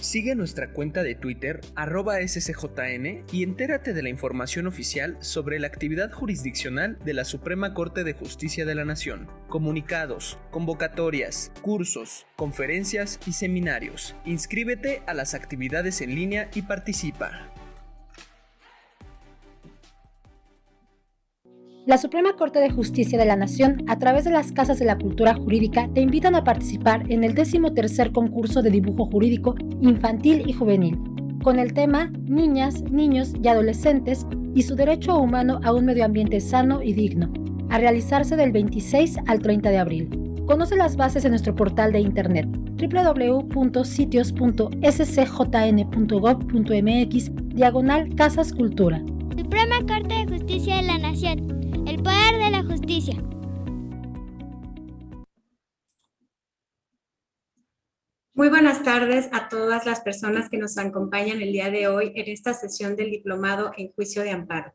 Sigue nuestra cuenta de Twitter, @scjn, y entérate de la información oficial sobre la actividad jurisdiccional de la Suprema Corte de Justicia de la Nación, comunicados, convocatorias, cursos, conferencias y seminarios. Inscríbete a las actividades en línea y participa. La Suprema Corte de Justicia de la Nación, a través de las Casas de la Cultura Jurídica, te invitan a participar en el 13º concurso de dibujo jurídico infantil y juvenil, con el tema Niñas, Niños y Adolescentes y su derecho humano a un medio ambiente sano y digno, a realizarse del 26 al 30 de abril. Conoce las bases en nuestro portal de internet www.sitios.scjn.gov.mx/Casas Cultura. Suprema Corte de Justicia de la Nación. El poder de la justicia. Muy buenas tardes a todas las personas que nos acompañan el día de hoy en esta sesión del Diplomado en Juicio de Amparo.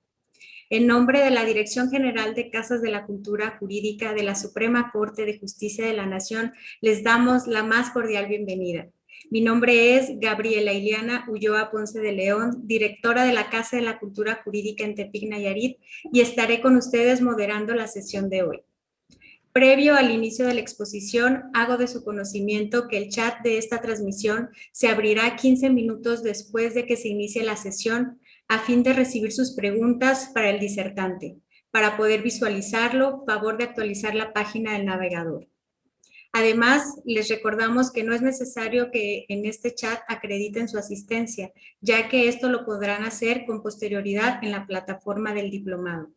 En nombre de la Dirección General de Casas de la Cultura Jurídica de la Suprema Corte de Justicia de la Nación, les damos la más cordial bienvenida. Mi nombre es Gabriela Iliana Ulloa Ponce de León, directora de la Casa de la Cultura Jurídica en Tepic, Nayarit, y estaré con ustedes moderando la sesión de hoy. Previo al inicio de la exposición, hago de su conocimiento que el chat de esta transmisión se abrirá 15 minutos después de que se inicie la sesión a fin de recibir sus preguntas para el disertante. Para poder visualizarlo, favor de actualizar la página del navegador. Además, les recordamos que no es necesario que en este chat acrediten su asistencia, ya que esto lo podrán hacer con posterioridad en la plataforma del diplomado.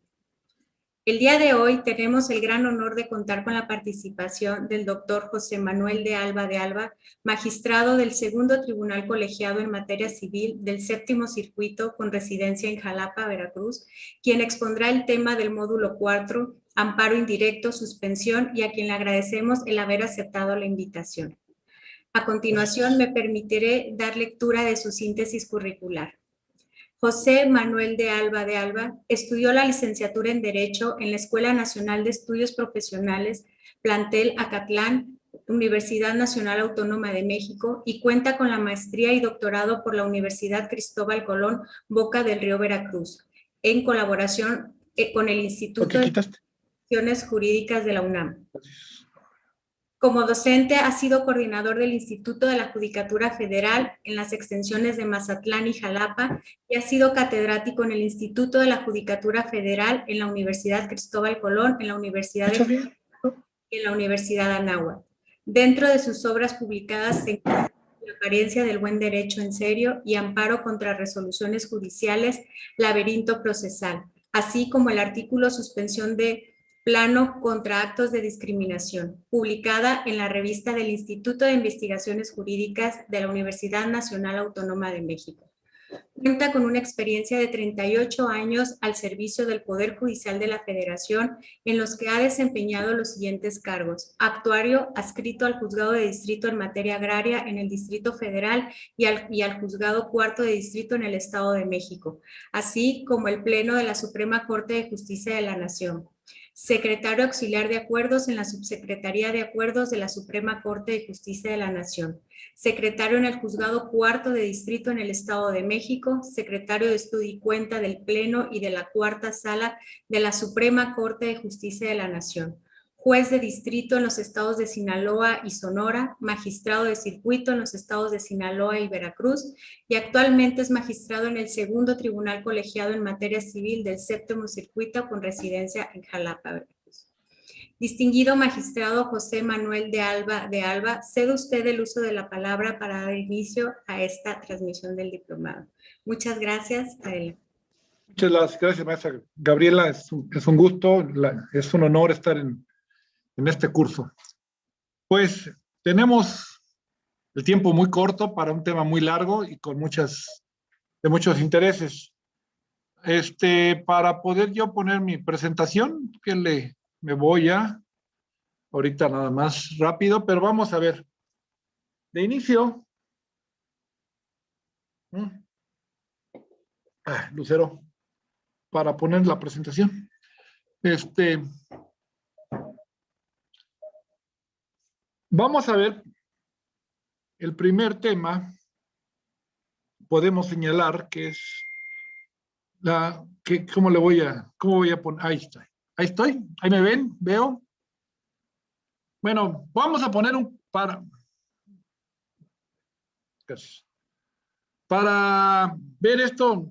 El día de hoy tenemos el gran honor de contar con la participación del doctor José Manuel de Alba, magistrado del Segundo Tribunal Colegiado en Materia Civil del Séptimo Circuito con residencia en Jalapa, Veracruz, quien expondrá el tema del módulo 4, amparo indirecto, suspensión, y a quien le agradecemos el haber aceptado la invitación. A continuación, me permitiré dar lectura de su síntesis curricular. José Manuel de Alba estudió la licenciatura en Derecho en la Escuela Nacional de Estudios Profesionales, plantel Acatlán, Universidad Nacional Autónoma de México, y cuenta con la maestría y doctorado por la Universidad Cristóbal Colón, Boca del Río, Veracruz, en colaboración con el Instituto de Investigaciones Jurídicas de la UNAM. Como docente, ha sido coordinador del Instituto de la Judicatura Federal en las extensiones de Mazatlán y Jalapa, y ha sido catedrático en el Instituto de la Judicatura Federal en la Universidad Cristóbal Colón, en la Universidad de México y en la Universidad Anáhuac. Dentro de sus obras publicadas se encuentra La apariencia del buen derecho en serio y Amparo contra resoluciones judiciales, laberinto procesal, así como el artículo Suspensión de plano contra actos de discriminación, publicada en la revista del Instituto de Investigaciones Jurídicas de la Universidad Nacional Autónoma de México. Cuenta con una experiencia de 38 años al servicio del Poder Judicial de la Federación, en los que ha desempeñado los siguientes cargos: actuario adscrito al Juzgado de Distrito en materia agraria en el Distrito Federal y al Juzgado Cuarto de Distrito en el Estado de México, así como el Pleno de la Suprema Corte de Justicia de la Nación. Secretario auxiliar de acuerdos en la Subsecretaría de Acuerdos de la Suprema Corte de Justicia de la Nación. Secretario en el Juzgado Cuarto de Distrito en el Estado de México, secretario de Estudio y Cuenta del Pleno y de la Cuarta Sala de la Suprema Corte de Justicia de la Nación. Juez de distrito en los estados de Sinaloa y Sonora, magistrado de circuito en los estados de Sinaloa y Veracruz, y actualmente es magistrado en el Segundo Tribunal Colegiado en Materia Civil del Séptimo Circuito con residencia en Jalapa, Veracruz. Distinguido magistrado José Manuel de Alba, cede usted el uso de la palabra para dar inicio a esta transmisión del diplomado. Muchas gracias. Adelante. Muchas gracias, maestra Gabriela. Es un gusto, es un honor estar en este curso. Pues tenemos el tiempo muy corto para un tema muy largo y con muchos intereses. Para poder yo poner mi presentación, me voy ahorita nada más rápido, pero vamos a ver. De inicio, Lucero, para poner la presentación. Vamos a ver el primer tema, podemos señalar que es ¿cómo voy a poner? Ahí está. Ahí estoy. Ahí me ven, veo. Bueno, vamos a poner para ver esto,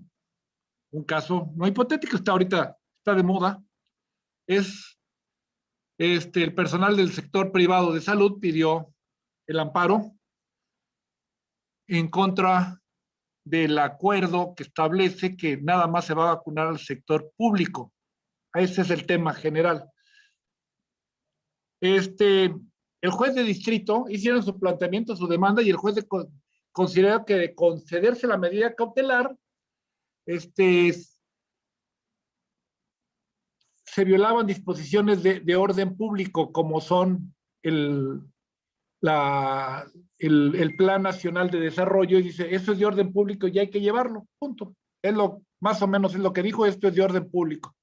un caso no hipotético, está de moda, es el personal del sector privado de salud pidió el amparo en contra del acuerdo que establece que nada más se va a vacunar al sector público. Ese es el tema general. El juez de distrito hicieron su planteamiento, su demanda, y el juez consideró que de concederse la medida cautelar, se violaban disposiciones de orden público, como son el Plan Nacional de Desarrollo, y dice, eso es de orden público y hay que llevarlo, punto. Más o menos es lo que dijo, esto es de orden público.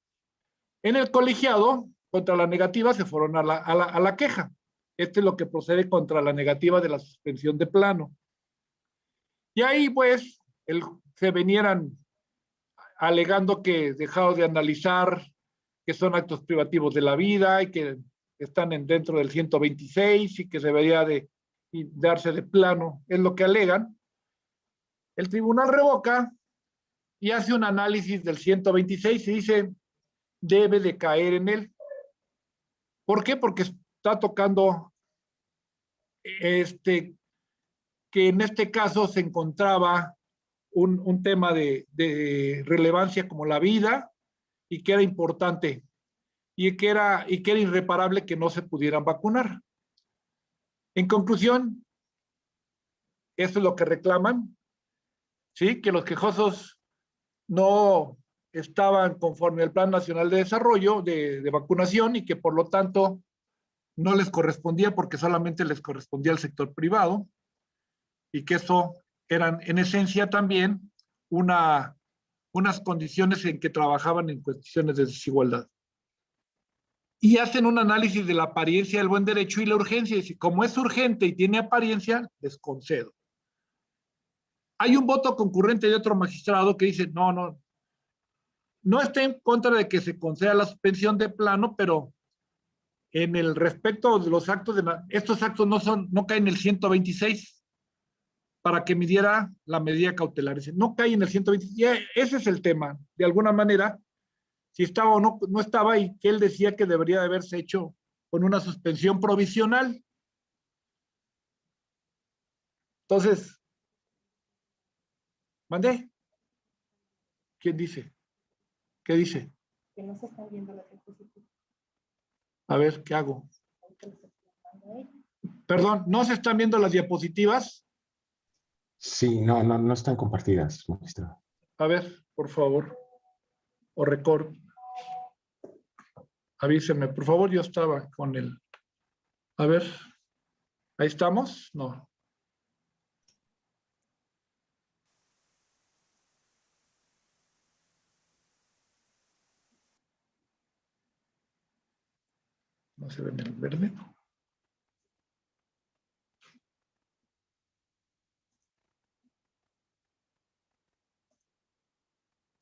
En el colegiado, contra la negativa, se fueron a la queja. Esto es lo que procede contra la negativa de la suspensión de plano. Y ahí, pues, se venían alegando que dejado de analizar que son actos privativos de la vida y que están dentro del 126 y que debería de darse de plano, es lo que alegan. El tribunal revoca y hace un análisis del 126 y dice, debe de caer en él. ¿Por qué? Porque está tocando que en este caso se encontraba un tema de relevancia como la vida y que era importante y que era irreparable que no se pudieran vacunar. En conclusión, eso es lo que reclaman, ¿sí? Que los quejosos no estaban conforme al Plan Nacional de Desarrollo de vacunación y que por lo tanto no les correspondía porque solamente les correspondía al sector privado y que eso eran en esencia también unas condiciones en que trabajaban en cuestiones de desigualdad. Y hacen un análisis de la apariencia del buen derecho y la urgencia. Y si como es urgente y tiene apariencia, les concedo. Hay un voto concurrente de otro magistrado que dice, no está en contra de que se conceda la suspensión de plano, pero en el respecto de los actos, estos actos no caen en el 126 para que midiera la medida cautelar. No cae en el 126. Ese es el tema. De alguna manera, si estaba o no estaba, y que él decía que debería de haberse hecho con una suspensión provisional. Entonces, ¿mandé? ¿Quién dice? ¿Qué dice? Que no se están viendo las diapositivas. A ver, ¿qué hago? Perdón, ¿no se están viendo las diapositivas? Sí, no están compartidas, magistrado. A ver, por favor. O record. Avísenme, por favor, yo estaba con el... A ver, ¿ahí estamos? No. No se ve en el verde.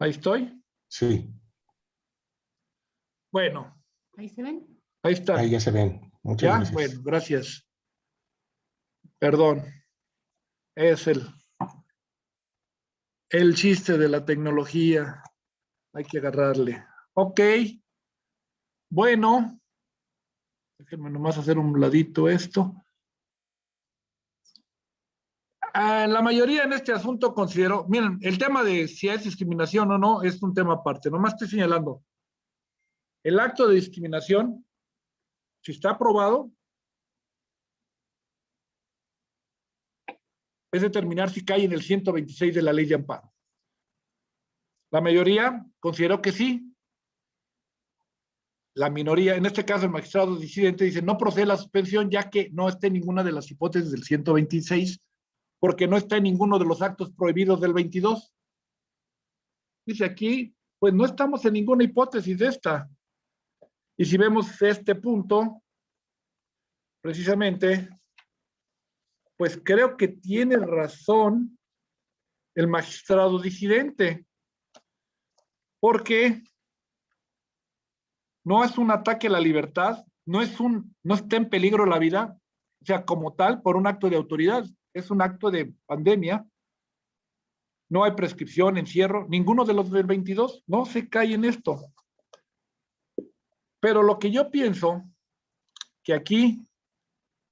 ¿Ahí estoy? Sí. Bueno. ¿Ahí se ven? Ahí está. Ahí ya se ven. Muchas gracias. Bueno, gracias. Perdón. Es el chiste de la tecnología. Hay que agarrarle. Ok. Bueno. Déjenme nomás hacer un ladito esto. La mayoría en este asunto considero, miren, el tema de si es discriminación o no es un tema aparte. Nomás estoy señalando. El acto de discriminación, si está aprobado, es determinar si cae en el 126 de la ley de amparo. La mayoría consideró que sí. La minoría, en este caso el magistrado disidente, dice no procede la suspensión ya que no está en ninguna de las hipótesis del 126 porque no está en ninguno de los actos prohibidos del 22. Dice aquí, pues no estamos en ninguna hipótesis de esta. Y si vemos este punto, precisamente, pues creo que tiene razón el magistrado disidente, porque no es un ataque a la libertad, no está en peligro la vida, o sea, como tal, por un acto de autoridad, es un acto de pandemia, no hay prescripción, encierro, ninguno de los del 22 no se cae en esto. Pero lo que yo pienso, que aquí,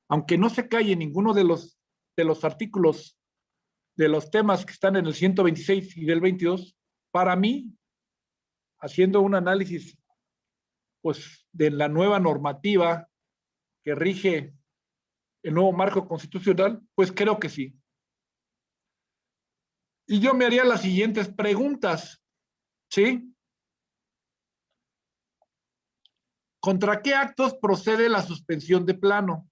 aunque no se cae en ninguno de los artículos, de los temas que están en el 126 y del 22, para mí, haciendo un análisis pues, de la nueva normativa que rige el nuevo marco constitucional, pues creo que sí. Y yo me haría las siguientes preguntas, ¿sí? ¿Contra qué actos procede la suspensión de plano?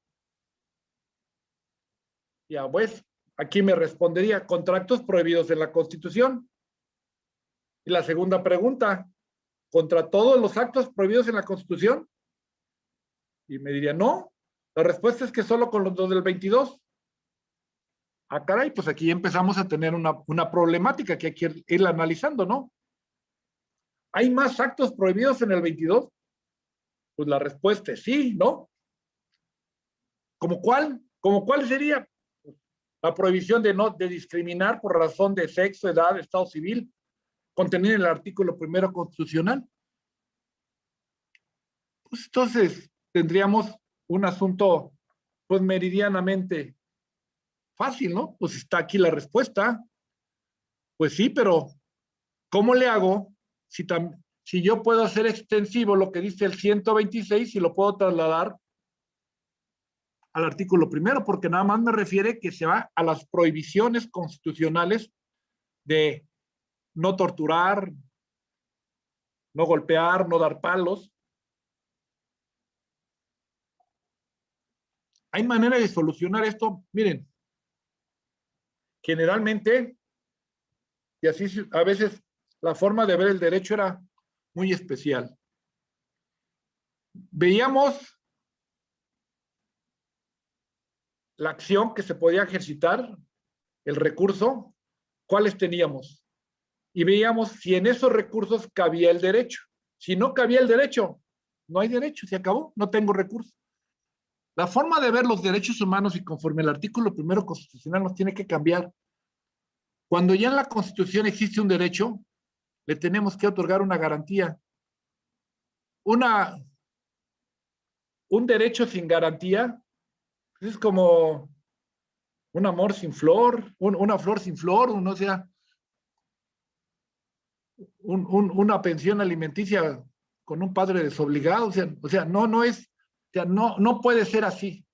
Ya, pues, aquí me respondería, contra actos prohibidos en la Constitución. Y la segunda pregunta, ¿contra todos los actos prohibidos en la Constitución? Y me diría, no, la respuesta es que solo con los del 22. Ah, caray, pues aquí empezamos a tener una problemática que hay que ir analizando, ¿no? ¿Hay más actos prohibidos en el 22? Pues la respuesta es sí, ¿no? ¿Cómo cuál? ¿Cómo cuál sería? La prohibición de discriminar por razón de sexo, edad, estado civil, contenida en el artículo 1 constitucional. Pues entonces tendríamos un asunto, pues meridianamente fácil, ¿no? Pues está aquí la respuesta. Pues sí, pero ¿cómo le hago si yo puedo hacer extensivo lo que dice el 126 y lo puedo trasladar al artículo 1? Porque nada más me refiere que se va a las prohibiciones constitucionales de no torturar, no golpear, no dar palos. ¿Hay manera de solucionar esto? Miren, generalmente, y así a veces la forma de ver el derecho era muy especial. Veíamos la acción que se podía ejercitar, el recurso, ¿cuáles teníamos? Y veíamos si en esos recursos cabía el derecho. Si no cabía el derecho, no hay derecho, se acabó, no tengo recurso. La forma de ver los derechos humanos y conforme el artículo 1 constitucional nos tiene que cambiar. Cuando ya en la Constitución existe un derecho, le tenemos que otorgar una garantía. Un derecho sin garantía es como un amor sin flor, una flor sin flor, o sea, una pensión alimenticia con un padre desobligado, o sea, no puede ser así.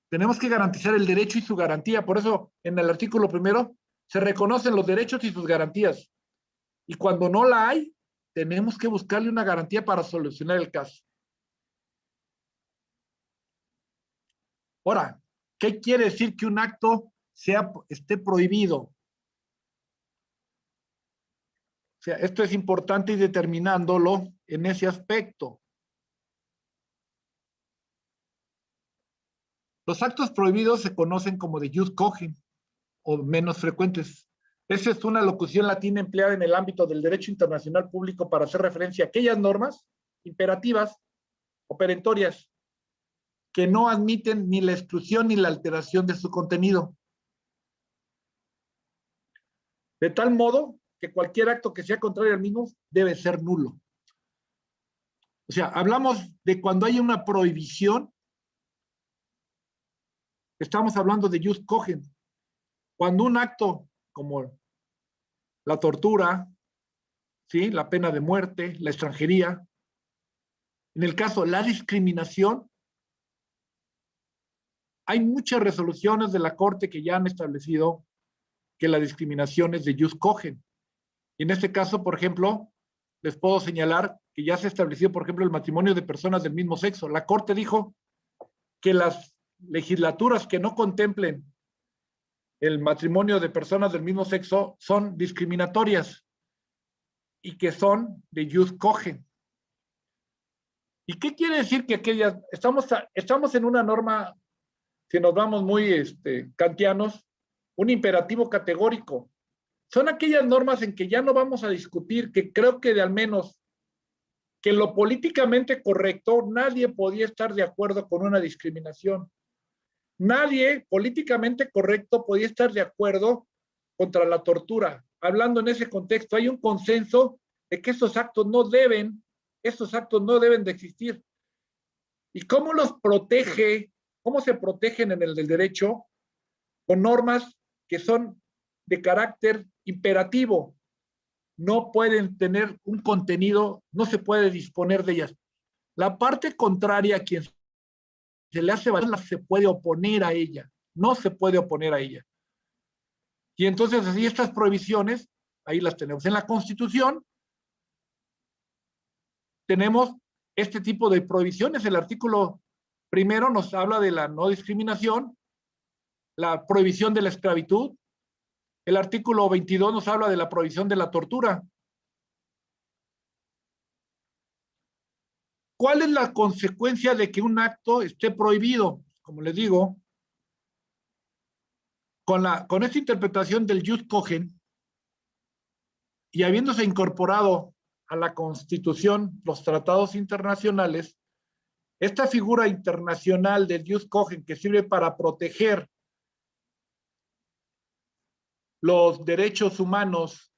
Tenemos que garantizar el derecho y su garantía. Por eso, en el artículo 1 se reconocen los derechos y sus garantías. Y cuando no la hay, tenemos que buscarle una garantía para solucionar el caso. Ahora, ¿qué quiere decir que un acto esté prohibido? O sea, esto es importante y determinándolo en ese aspecto. Los actos prohibidos se conocen como de jus cogens o menos frecuentes. Esa es una locución latina empleada en el ámbito del derecho internacional público para hacer referencia a aquellas normas imperativas o perentorias que no admiten ni la exclusión ni la alteración de su contenido. De tal modo que cualquier acto que sea contrario al mismo debe ser nulo. O sea, hablamos de cuando hay una prohibición, estamos hablando de jus cogens. Cuando un acto como la tortura, ¿sí? La pena de muerte, la extranjería, en el caso la discriminación, hay muchas resoluciones de la Corte que ya han establecido que la discriminación es de jus cogens. Y en este caso, por ejemplo, les puedo señalar que ya se estableció, por ejemplo, el matrimonio de personas del mismo sexo. La Corte dijo que las legislaturas que no contemplen el matrimonio de personas del mismo sexo son discriminatorias y que son de jus cogens. ¿Y qué quiere decir que aquellas? Estamos en una norma, si nos vamos muy kantianos, un imperativo categórico. son aquellas normas en que ya no vamos a discutir, que creo que de al menos que lo políticamente correcto, nadie podía estar de acuerdo con una discriminación. Nadie políticamente correcto podía estar de acuerdo contra la tortura. Hablando en ese contexto, hay un consenso de que estos actos no deben de existir. ¿Y cómo los protege? ¿Cómo se protegen en el del derecho? Con normas que son de carácter imperativo. No pueden tener un contenido, no se puede disponer de ellas. La parte contraria a quien se le hace valer se puede oponer a ella, no se puede oponer a ella. Y entonces así estas prohibiciones, ahí las tenemos. En la Constitución tenemos este tipo de prohibiciones. El artículo primero nos habla de la no discriminación, la prohibición de la esclavitud. El artículo 22 nos habla de la prohibición de la tortura. ¿Cuál es la consecuencia de que un acto esté prohibido? Como les digo, con esta interpretación del jus cogens y habiéndose incorporado a la Constitución los tratados internacionales, esta figura internacional del jus cogens que sirve para proteger los derechos humanos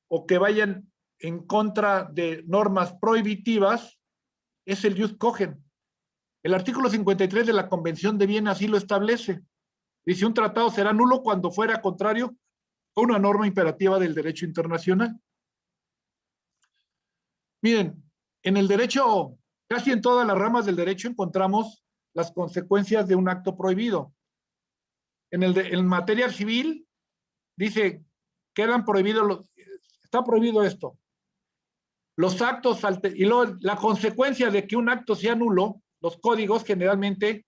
o que vayan en contra de normas prohibitivas, es el jus cogens. El artículo 53 de la Convención de Viena así lo establece. Dice, un tratado será nulo cuando fuera contrario a una norma imperativa del derecho internacional. Miren, en el derecho, casi en todas las ramas del derecho encontramos las consecuencias de un acto prohibido. En materia civil, dice, quedan prohibidos, está prohibido esto. Los actos, y luego la consecuencia de que un acto sea nulo, los códigos generalmente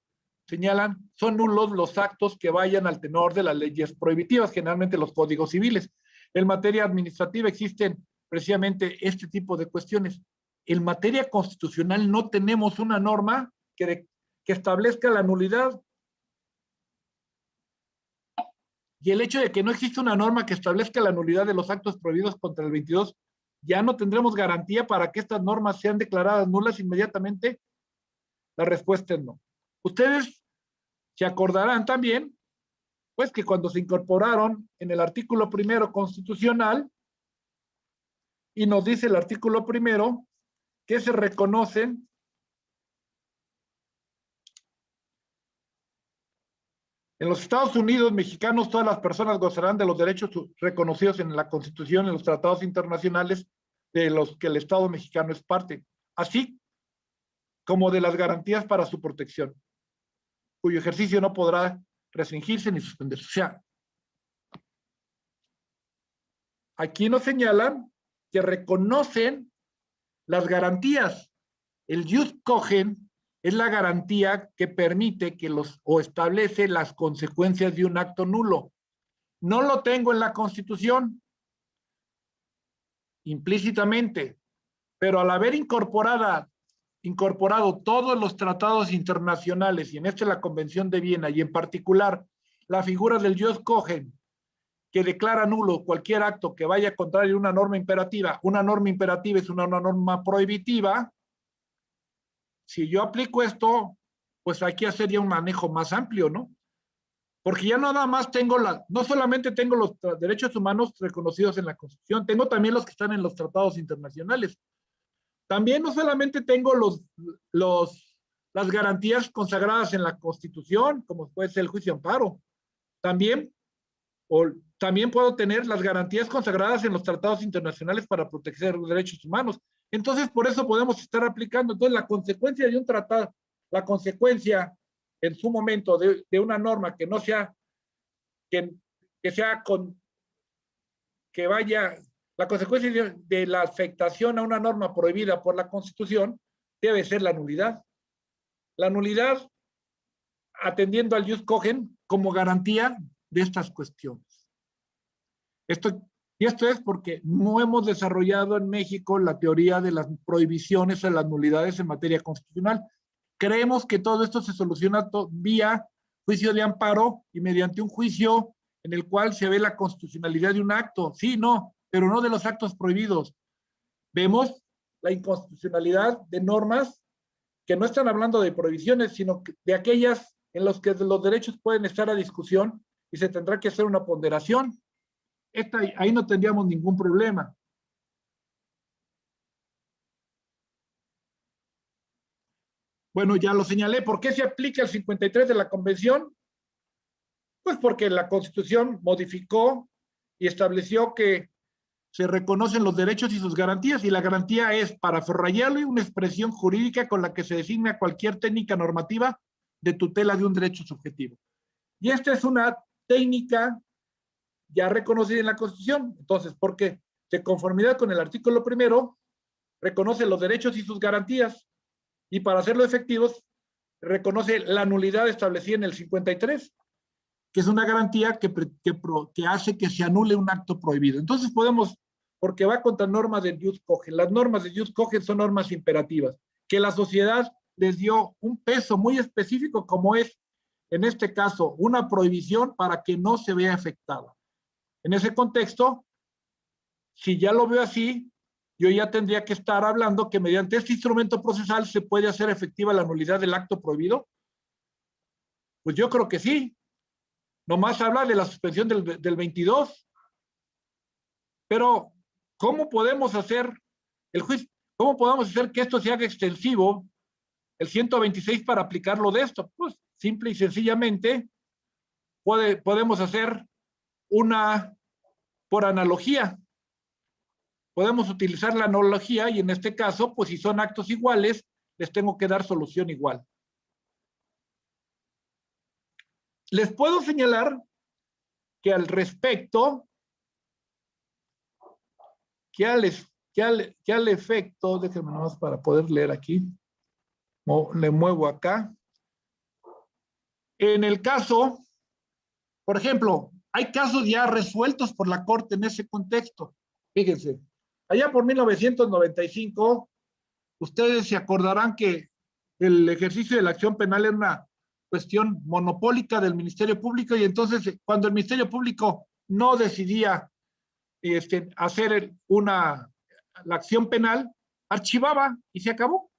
señalan, son nulos los actos que vayan al tenor de las leyes prohibitivas, generalmente los códigos civiles. En materia administrativa existen precisamente este tipo de cuestiones. En materia constitucional no tenemos una norma que establezca la nulidad. Y el hecho de que no existe una norma que establezca la nulidad de los actos prohibidos contra el 22, ya no tendremos garantía para que estas normas sean declaradas nulas inmediatamente. La respuesta es no. Ustedes se acordarán también, pues, que cuando se incorporaron en el artículo primero constitucional, y nos dice el artículo primero que se reconocen en los Estados Unidos mexicanos, todas las personas gozarán de los derechos reconocidos en la Constitución, en los tratados internacionales de los que el Estado mexicano es parte, así como de las garantías para su protección, cuyo ejercicio no podrá restringirse ni suspenderse. O sea, aquí nos señalan que reconocen las garantías. El jus cogens es la garantía que permite que o establece las consecuencias de un acto nulo. No lo tengo en la Constitución, implícitamente, pero al haber incorporado todos los tratados internacionales, y en este la Convención de Viena, y en particular la figura del jus cogens, que declara nulo cualquier acto que vaya contrario a una norma imperativa. Una norma imperativa es una norma prohibitiva. Si yo aplico esto, pues hay que hacer ya un manejo más amplio, ¿no? Porque ya nada más tengo no solamente tengo los derechos humanos reconocidos en la Constitución, tengo también los que están en los tratados internacionales. También no solamente tengo las garantías consagradas en la Constitución, como puede ser el juicio de amparo, también puedo tener las garantías consagradas en los tratados internacionales para proteger los derechos humanos. Entonces, por eso podemos estar aplicando. Entonces, la consecuencia de un tratado, la consecuencia en su momento de una norma que no sea, la consecuencia de la afectación a una norma prohibida por la Constitución debe ser la nulidad. La nulidad atendiendo al jus cogens como garantía de estas cuestiones. Esto es porque no hemos desarrollado en México la teoría de las prohibiciones o las nulidades en materia constitucional. Creemos que todo esto se soluciona vía juicio de amparo y mediante un juicio en el cual se ve la constitucionalidad de un acto. Sí, no, pero no de los actos prohibidos. Vemos la inconstitucionalidad de normas que no están hablando de prohibiciones, sino de aquellas en las que los derechos pueden estar a discusión y se tendrá que hacer una ponderación. Ahí no tendríamos ningún problema. Bueno, ya lo señalé. ¿Por qué se aplica el 53 de la Convención? Pues porque la Constitución modificó y estableció que se reconocen los derechos y sus garantías, y la garantía es, para subrayarlo, una expresión jurídica con la que se designa cualquier técnica normativa de tutela de un derecho subjetivo. Y esta es una técnica ya reconocida en la Constitución. Entonces, porque de conformidad con el artículo 1, reconoce los derechos y sus garantías, y para hacerlo efectivos, reconoce la nulidad establecida en el 53, que es una garantía que hace que se anule un acto prohibido. Entonces podemos, porque va contra normas de jus cogens. Las normas de jus cogens son normas imperativas, que la sociedad les dio un peso muy específico, como es, en este caso, una prohibición para que no se vea afectada. En ese contexto, si ya lo veo así, yo ya tendría que estar hablando que mediante este instrumento procesal se puede hacer efectiva la nulidad del acto prohibido. Pues yo creo que sí. Nomás habla de la suspensión del 22. Pero, ¿cómo podemos hacer el juicio? ¿Cómo podemos hacer que esto se haga extensivo, el 126, para aplicarlo de esto? Pues, simple y sencillamente, podemos hacer por analogía. Podemos utilizar la analogía y en este caso, pues si son actos iguales, les tengo que dar solución igual. Les puedo señalar que al respecto, que al efecto, déjenme nomás para poder leer aquí, le muevo acá. En el caso, por ejemplo, hay casos ya resueltos por la Corte en ese contexto. Fíjense, allá por 1995, ustedes se acordarán que el ejercicio de la acción penal era una cuestión monopólica del Ministerio Público, y entonces cuando el Ministerio Público no decidía hacer la acción penal, archivaba y se acabó.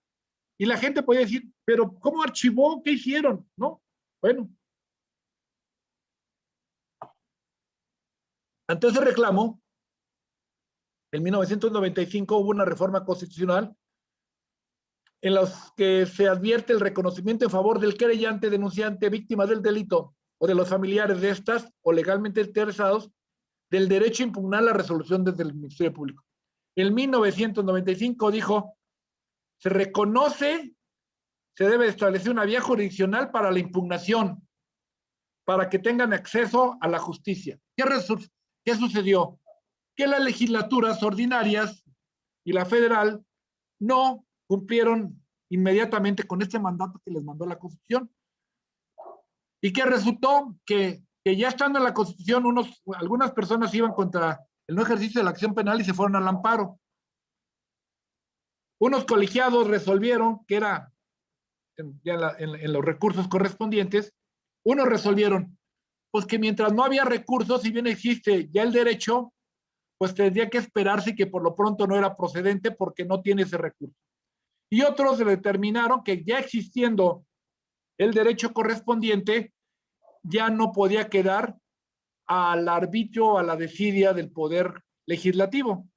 Y la gente podía decir, pero ¿cómo archivó? ¿Qué hicieron? ¿No? Bueno. Ante ese reclamo, en 1995 hubo una reforma constitucional en los que se advierte el reconocimiento en favor del querellante, denunciante, víctima del delito o de los familiares de estas o legalmente interesados del derecho a impugnar la resolución desde el Ministerio Público. En 1995 dijo, se reconoce, se debe establecer una vía jurisdiccional para la impugnación, para que tengan acceso a la justicia. ¿Qué sucedió? Que las legislaturas ordinarias y la federal no cumplieron inmediatamente con este mandato que les mandó la Constitución. Y que resultó que ya estando en la Constitución, algunas personas iban contra el no ejercicio de la acción penal y se fueron al amparo. Unos colegiados resolvieron, que era ya en los recursos correspondientes, unos resolvieron pues que mientras no había recursos, si bien existe ya el derecho, pues tendría que esperarse que por lo pronto no era procedente porque no tiene ese recurso. Y otros determinaron que ya existiendo el derecho correspondiente, ya no podía quedar al arbitrio, a la desidia del poder legislativo.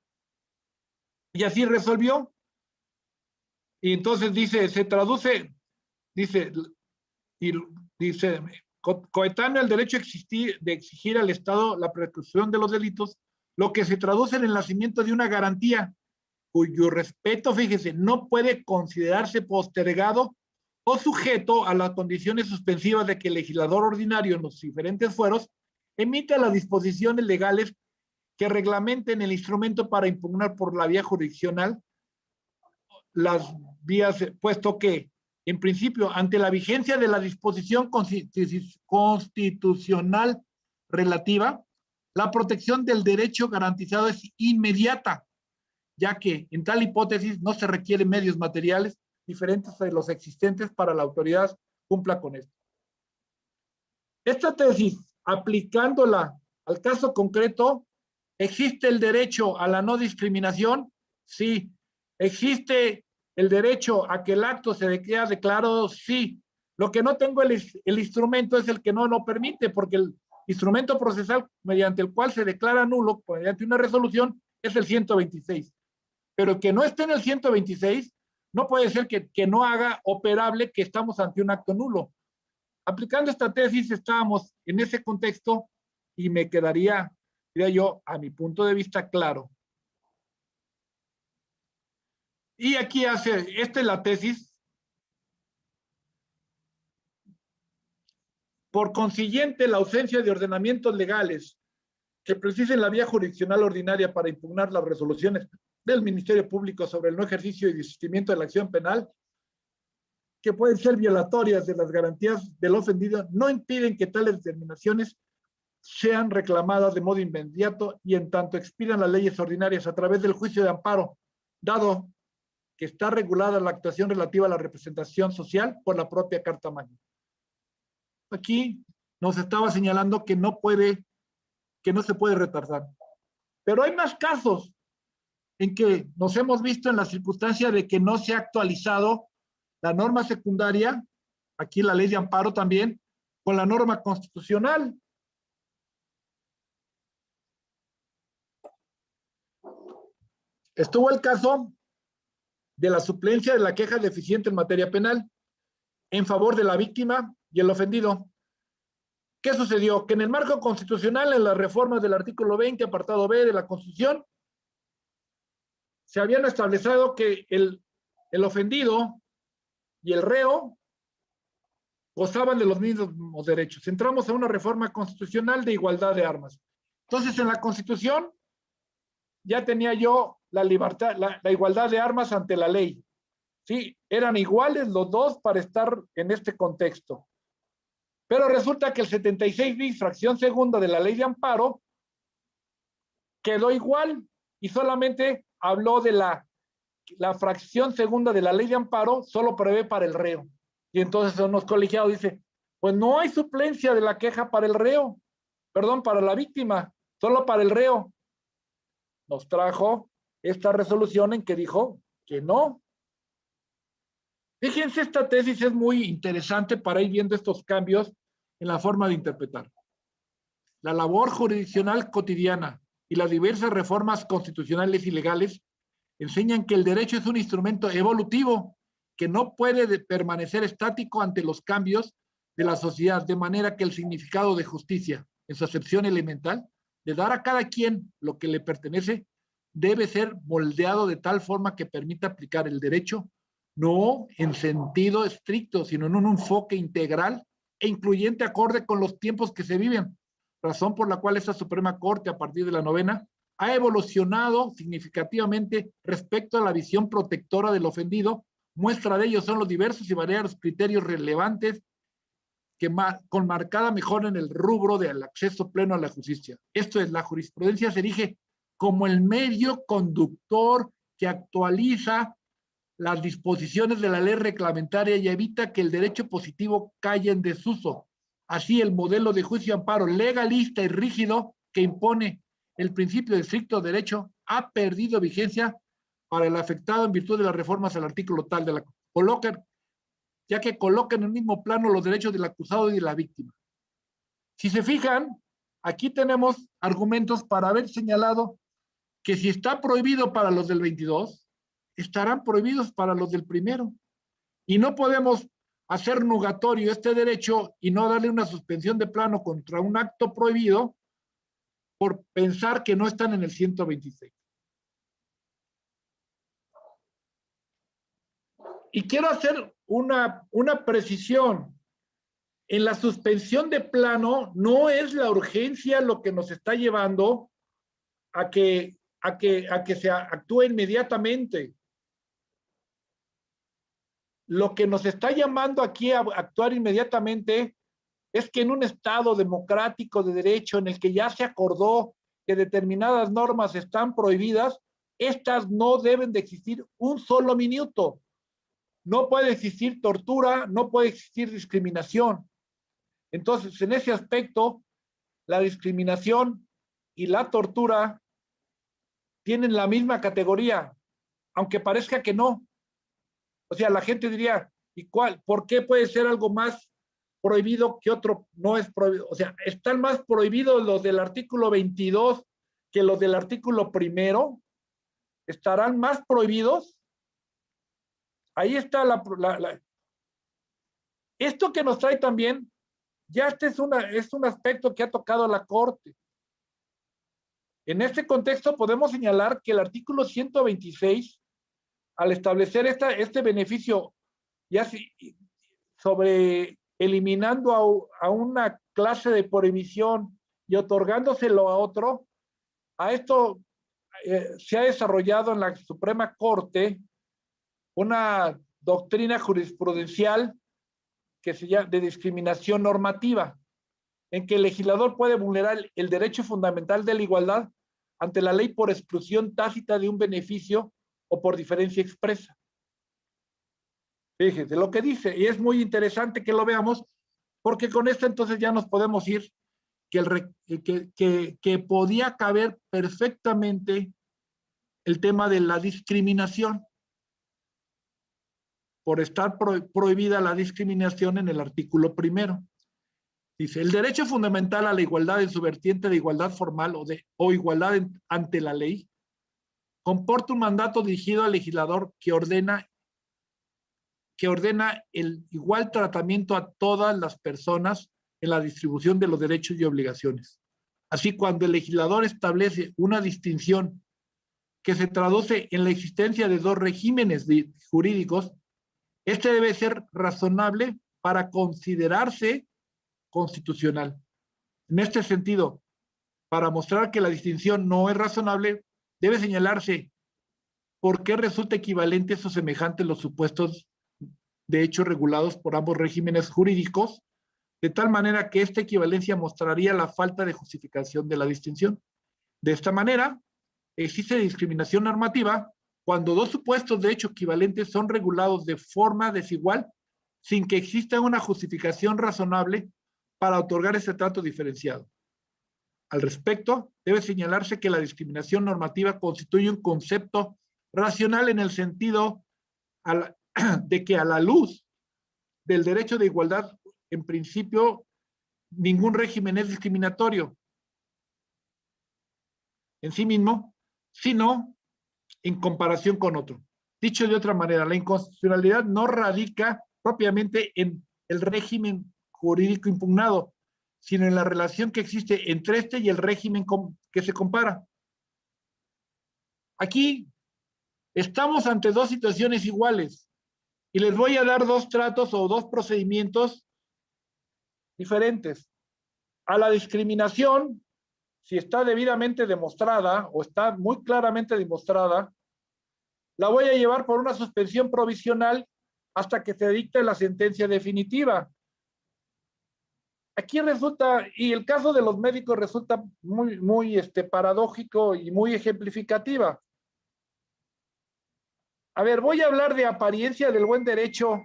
Y así resolvió. Y entonces se traduce, dice, coetáneo al derecho de exigir al Estado la prescripción de los delitos, lo que se traduce en el nacimiento de una garantía cuyo respeto, fíjese, no puede considerarse postergado o sujeto a las condiciones suspensivas de que el legislador ordinario en los diferentes fueros emita las disposiciones legales que reglamenten el instrumento para impugnar por la vía jurisdiccional las vías, puesto que, en principio, ante la vigencia de la disposición constitucional relativa, la protección del derecho garantizado es inmediata, ya que en tal hipótesis no se requieren medios materiales diferentes de los existentes para la autoridad cumpla con esto. Esta tesis aplicándola al caso concreto, ¿existe el derecho a la no discriminación? Sí. ¿Existe el derecho a que el acto se quede declarado? Sí. Lo que no tengo el instrumento es el que no lo permite, porque el instrumento procesal mediante el cual se declara nulo, mediante una resolución, es el 126. Pero el que no esté en el 126, no puede ser que no haga operable que estamos ante un acto nulo. Aplicando esta tesis, estábamos en ese contexto y me quedaría, diría yo, a mi punto de vista, claro. Y aquí esta es la tesis. Por consiguiente, la ausencia de ordenamientos legales que precisen la vía jurisdiccional ordinaria para impugnar las resoluciones del Ministerio Público sobre el no ejercicio y desistimiento de la acción penal, que pueden ser violatorias de las garantías del ofendido, no impiden que tales determinaciones sean reclamadas de modo inmediato y en tanto expidan las leyes ordinarias a través del juicio de amparo, dado que está regulada la actuación relativa a la representación social por la propia Carta Magna. Aquí nos estaba señalando que no se puede retardar. Pero hay más casos en que nos hemos visto en la circunstancia de que no se ha actualizado la norma secundaria, aquí la ley de amparo también, con la norma constitucional. Estuvo el caso de la suplencia de la queja deficiente en materia penal en favor de la víctima y el ofendido. ¿Qué sucedió? Que en el marco constitucional, en las reformas del artículo 20, apartado B de la Constitución, se habían establecido que el ofendido y el reo gozaban de los mismos derechos. Entramos a una reforma constitucional de igualdad de armas. Entonces, en la Constitución ya tenía yo la libertad, la igualdad de armas ante la ley. Sí, eran iguales los dos para estar en este contexto. Pero resulta que el 76 bis, fracción segunda de la ley de amparo, quedó igual y solamente habló de la fracción segunda de la ley de amparo, solo prevé para el reo. Y entonces unos colegiados dicen, pues no hay suplencia de la queja para el reo, perdón, para la víctima, solo para el reo. Nos trajo esta resolución en que dijo que no. Fíjense, esta tesis es muy interesante para ir viendo estos cambios en la forma de interpretar. La labor jurisdiccional cotidiana y las diversas reformas constitucionales y legales enseñan que el derecho es un instrumento evolutivo que no puede permanecer estático ante los cambios de la sociedad, de manera que el significado de justicia, en su acepción elemental, de dar a cada quien lo que le pertenece, debe ser moldeado de tal forma que permita aplicar el derecho, no en sentido estricto, sino en un enfoque integral e incluyente acorde con los tiempos que se viven, razón por la cual esta Suprema Corte, a partir de la novena, ha evolucionado significativamente respecto a la visión protectora del ofendido. Muestra de ello son los diversos y variados criterios relevantes que con marcada mejora en el rubro del acceso pleno a la justicia. Esto es, la jurisprudencia se erige como el medio conductor que actualiza las disposiciones de la ley reglamentaria y evita que el derecho positivo caiga en desuso. Así, el modelo de juicio y amparo legalista y rígido que impone el principio de estricto derecho ha perdido vigencia para el afectado en virtud de las reformas al artículo tal de la ya que colocan en el mismo plano los derechos del acusado y de la víctima. Si se fijan, aquí tenemos argumentos para haber señalado que si está prohibido para los del 22, estarán prohibidos para los del primero. Y no podemos hacer nugatorio este derecho y no darle una suspensión de plano contra un acto prohibido por pensar que no están en el 126. Y quiero hacer una precisión. En la suspensión de plano no es la urgencia lo que nos está llevando a que se actúe inmediatamente. Lo que nos está llamando aquí a actuar inmediatamente es que en un Estado democrático de derecho en el que ya se acordó que determinadas normas están prohibidas, estas no deben de existir un solo minuto. No puede existir tortura, no puede existir discriminación. Entonces, en ese aspecto, la discriminación y la tortura tienen la misma categoría, aunque parezca que no. O sea, la gente diría, ¿y cuál? ¿Por qué puede ser algo más prohibido que otro no es prohibido? O sea, ¿están más prohibidos los del artículo 22 que los del artículo 1? ¿Estarán más prohibidos? Ahí está esto que nos trae también, ya este es un aspecto que ha tocado la Corte. En este contexto podemos señalar que el artículo 126, al establecer este beneficio, ya sobre eliminando a una clase de prohibición y otorgándoselo a otro, a esto se ha desarrollado en la Suprema Corte una doctrina jurisprudencial que se llama de discriminación normativa, en que el legislador puede vulnerar el derecho fundamental de la igualdad ante la ley por exclusión tácita de un beneficio o por diferencia expresa. Fíjense lo que dice, y es muy interesante que lo veamos, porque con esto entonces ya nos podemos ir que podía caber perfectamente el tema de la discriminación, por estar prohibida la discriminación en el artículo 1. Dice, el derecho fundamental a la igualdad en su vertiente de igualdad formal o igualdad ante la ley comporta un mandato dirigido al legislador que ordena el igual tratamiento a todas las personas en la distribución de los derechos y obligaciones. Así, cuando el legislador establece una distinción que se traduce en la existencia de dos regímenes jurídicos, este debe ser razonable para considerarse constitucional. En este sentido, para mostrar que la distinción no es razonable, debe señalarse por qué resulta equivalentes o semejantes los supuestos de hechos regulados por ambos regímenes jurídicos, de tal manera que esta equivalencia mostraría la falta de justificación de la distinción. De esta manera, existe discriminación normativa cuando dos supuestos de hecho equivalentes son regulados de forma desigual sin que exista una justificación razonable para otorgar este trato diferenciado. Al respecto, debe señalarse que la discriminación normativa constituye un concepto racional en el sentido de que a la luz del derecho de igualdad, en principio, ningún régimen es discriminatorio en sí mismo, sino en comparación con otro. Dicho de otra manera, la inconstitucionalidad no radica propiamente en el régimen jurídico impugnado, sino en la relación que existe entre este y el régimen que se compara. Aquí estamos ante dos situaciones iguales y les voy a dar dos tratos o dos procedimientos diferentes. A la discriminación, si está debidamente demostrada o está muy claramente demostrada, la voy a llevar por una suspensión provisional hasta que se dicte la sentencia definitiva. Aquí resulta, y el caso de los médicos resulta muy paradójico y muy ejemplificativa. A ver, voy a hablar de apariencia del buen derecho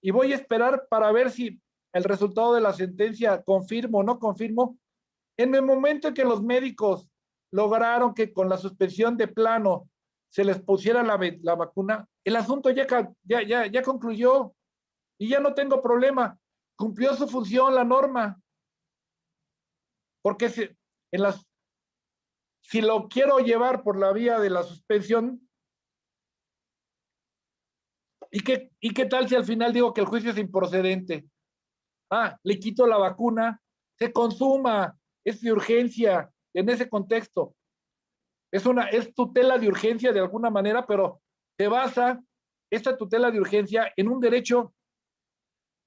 y voy a esperar para ver si el resultado de la sentencia confirmo o no confirmo. En el momento en que los médicos lograron que con la suspensión de plano se les pusiera la vacuna, el asunto ya concluyó y ya no tengo problema. Cumplió su función la norma. Porque si lo quiero llevar por la vía de la suspensión, ¿y qué tal si al final digo que el juicio es improcedente? Le quito la vacuna, se consuma, es de urgencia en ese contexto. Es tutela de urgencia de alguna manera, pero se basa esta tutela de urgencia en un derecho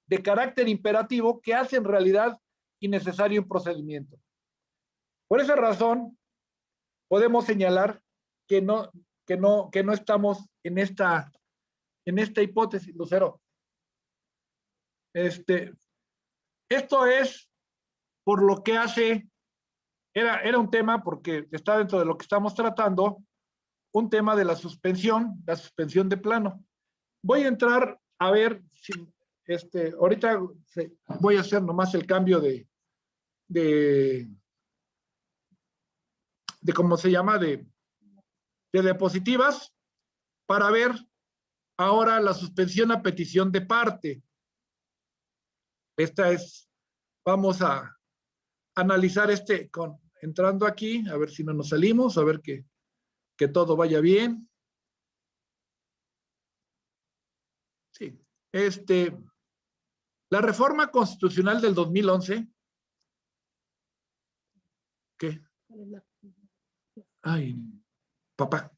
de carácter imperativo que hace en realidad innecesario un procedimiento. Por esa razón, podemos señalar que no estamos en esta hipótesis, Lucero. Esto es por lo que era un tema, porque está dentro de lo que estamos tratando, un tema de la suspensión de plano. Voy a entrar a ver si ahorita voy a hacer nomás el cambio de ¿cómo se llama? De diapositivas para ver ahora la suspensión a petición de parte. Vamos a analizar entrando aquí, a ver si no nos salimos, a ver que todo vaya bien. Sí, la reforma constitucional del 2011. ¿Qué? Ay, papá,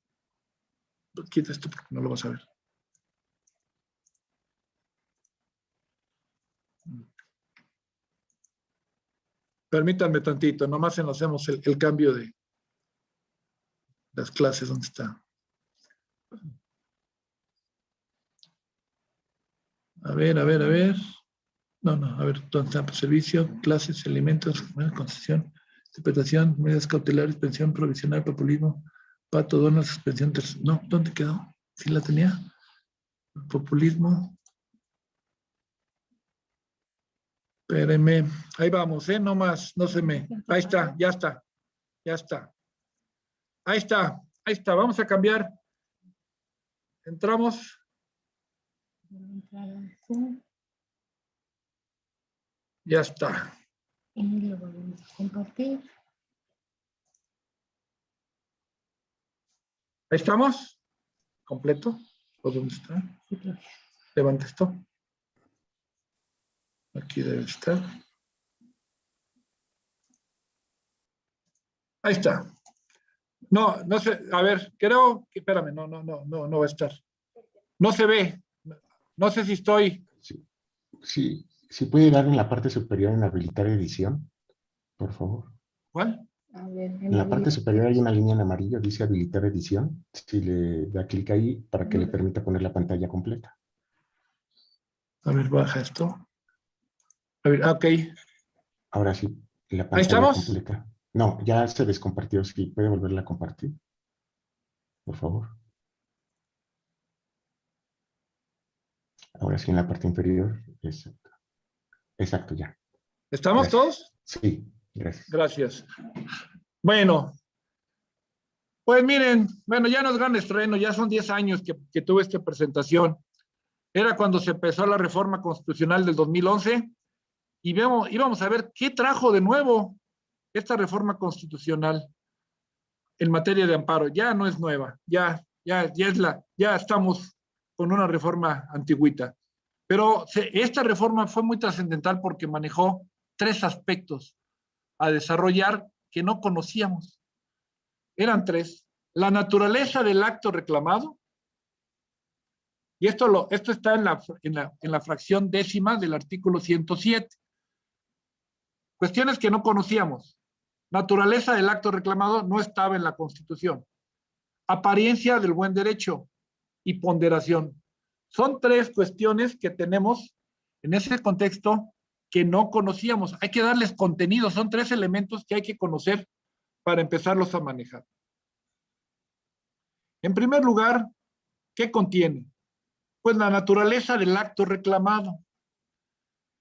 quita esto porque no lo vas a ver. Permítanme tantito, nomás nos hacemos el cambio de las clases. ¿Dónde está? A ver. No, a ver, ¿dónde está? Servicio, clases, elementos, concesión, interpretación, medidas cautelares, pensión provisional, populismo, pato, donas, suspensión. No, ¿dónde quedó? ¿Sí la tenía? Populismo. Espérenme, ahí vamos, no más, no se me. Ahí está, ya está. Ahí está, vamos a cambiar. Entramos. Ya está. Y lo volvemos a compartir. Ahí estamos. ¿Completo? ¿O dónde está? Levanta esto. Aquí debe estar. Ahí está. No sé, a ver, creo que, espérame, no va a estar. No se ve. No sé si estoy. Sí, puede dar en la parte superior en habilitar edición, por favor. ¿Cuál? A ver, En la parte superior hay una línea en amarillo, dice habilitar edición. Si le da clic ahí para que le permita poner la pantalla completa. A ver, baja esto. A ver, ok. Ahora sí, la pantalla ¿Ahí estamos? completa. No, ya se descompartió. Sí, puede volverla a compartir. Por favor. Ahora sí, en la parte inferior. Exacto, ya. ¿Estamos todos? Sí, gracias. Gracias. Bueno, pues miren, ya no es gran estreno, ya son 10 años que tuve esta presentación. Era cuando se empezó la reforma constitucional del 2011 y íbamos a ver qué trajo de nuevo esta reforma constitucional en materia de amparo. Ya no es nueva, ya estamos con una reforma antigüita. Pero esta reforma fue muy trascendental porque manejó 3 aspectos a desarrollar que no conocíamos. Eran 3. La naturaleza del acto reclamado, y esto está en la fracción 10ª del artículo 107. Cuestiones que no conocíamos. Naturaleza del acto reclamado no estaba en la Constitución. Apariencia del buen derecho y ponderación. Son 3 cuestiones que tenemos en ese contexto que no conocíamos. Hay que darles contenido. Son 3 elementos que hay que conocer para empezarlos a manejar. En primer lugar, ¿qué contiene? Pues la naturaleza del acto reclamado.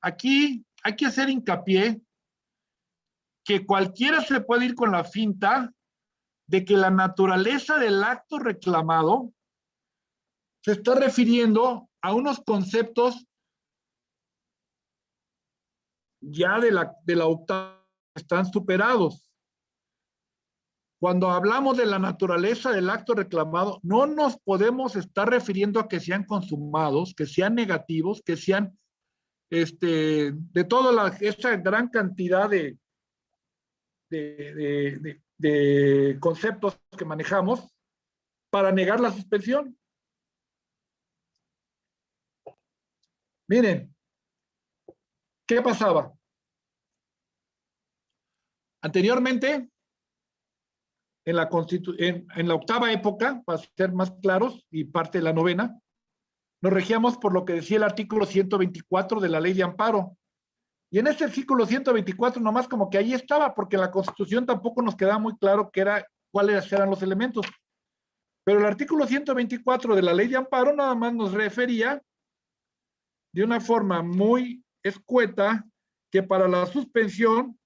Aquí hay que hacer hincapié que cualquiera se puede ir con la finta de que la naturaleza del acto reclamado se está refiriendo a unos conceptos ya de la octava que están superados. Cuando hablamos de la naturaleza del acto reclamado, no nos podemos estar refiriendo a que sean consumados, que sean negativos, que sean de toda esta gran cantidad de conceptos que manejamos para negar la suspensión. Miren, ¿qué pasaba? Anteriormente, en la octava época, para ser más claros, y parte de la novena, nos regíamos por lo que decía el artículo 124 de la Ley de Amparo. Y en este artículo 124 nomás como que ahí estaba, porque en la Constitución tampoco nos quedaba muy claro cuáles eran los elementos. Pero el artículo 124 de la Ley de Amparo nada más nos refería de una forma muy escueta que para la suspensión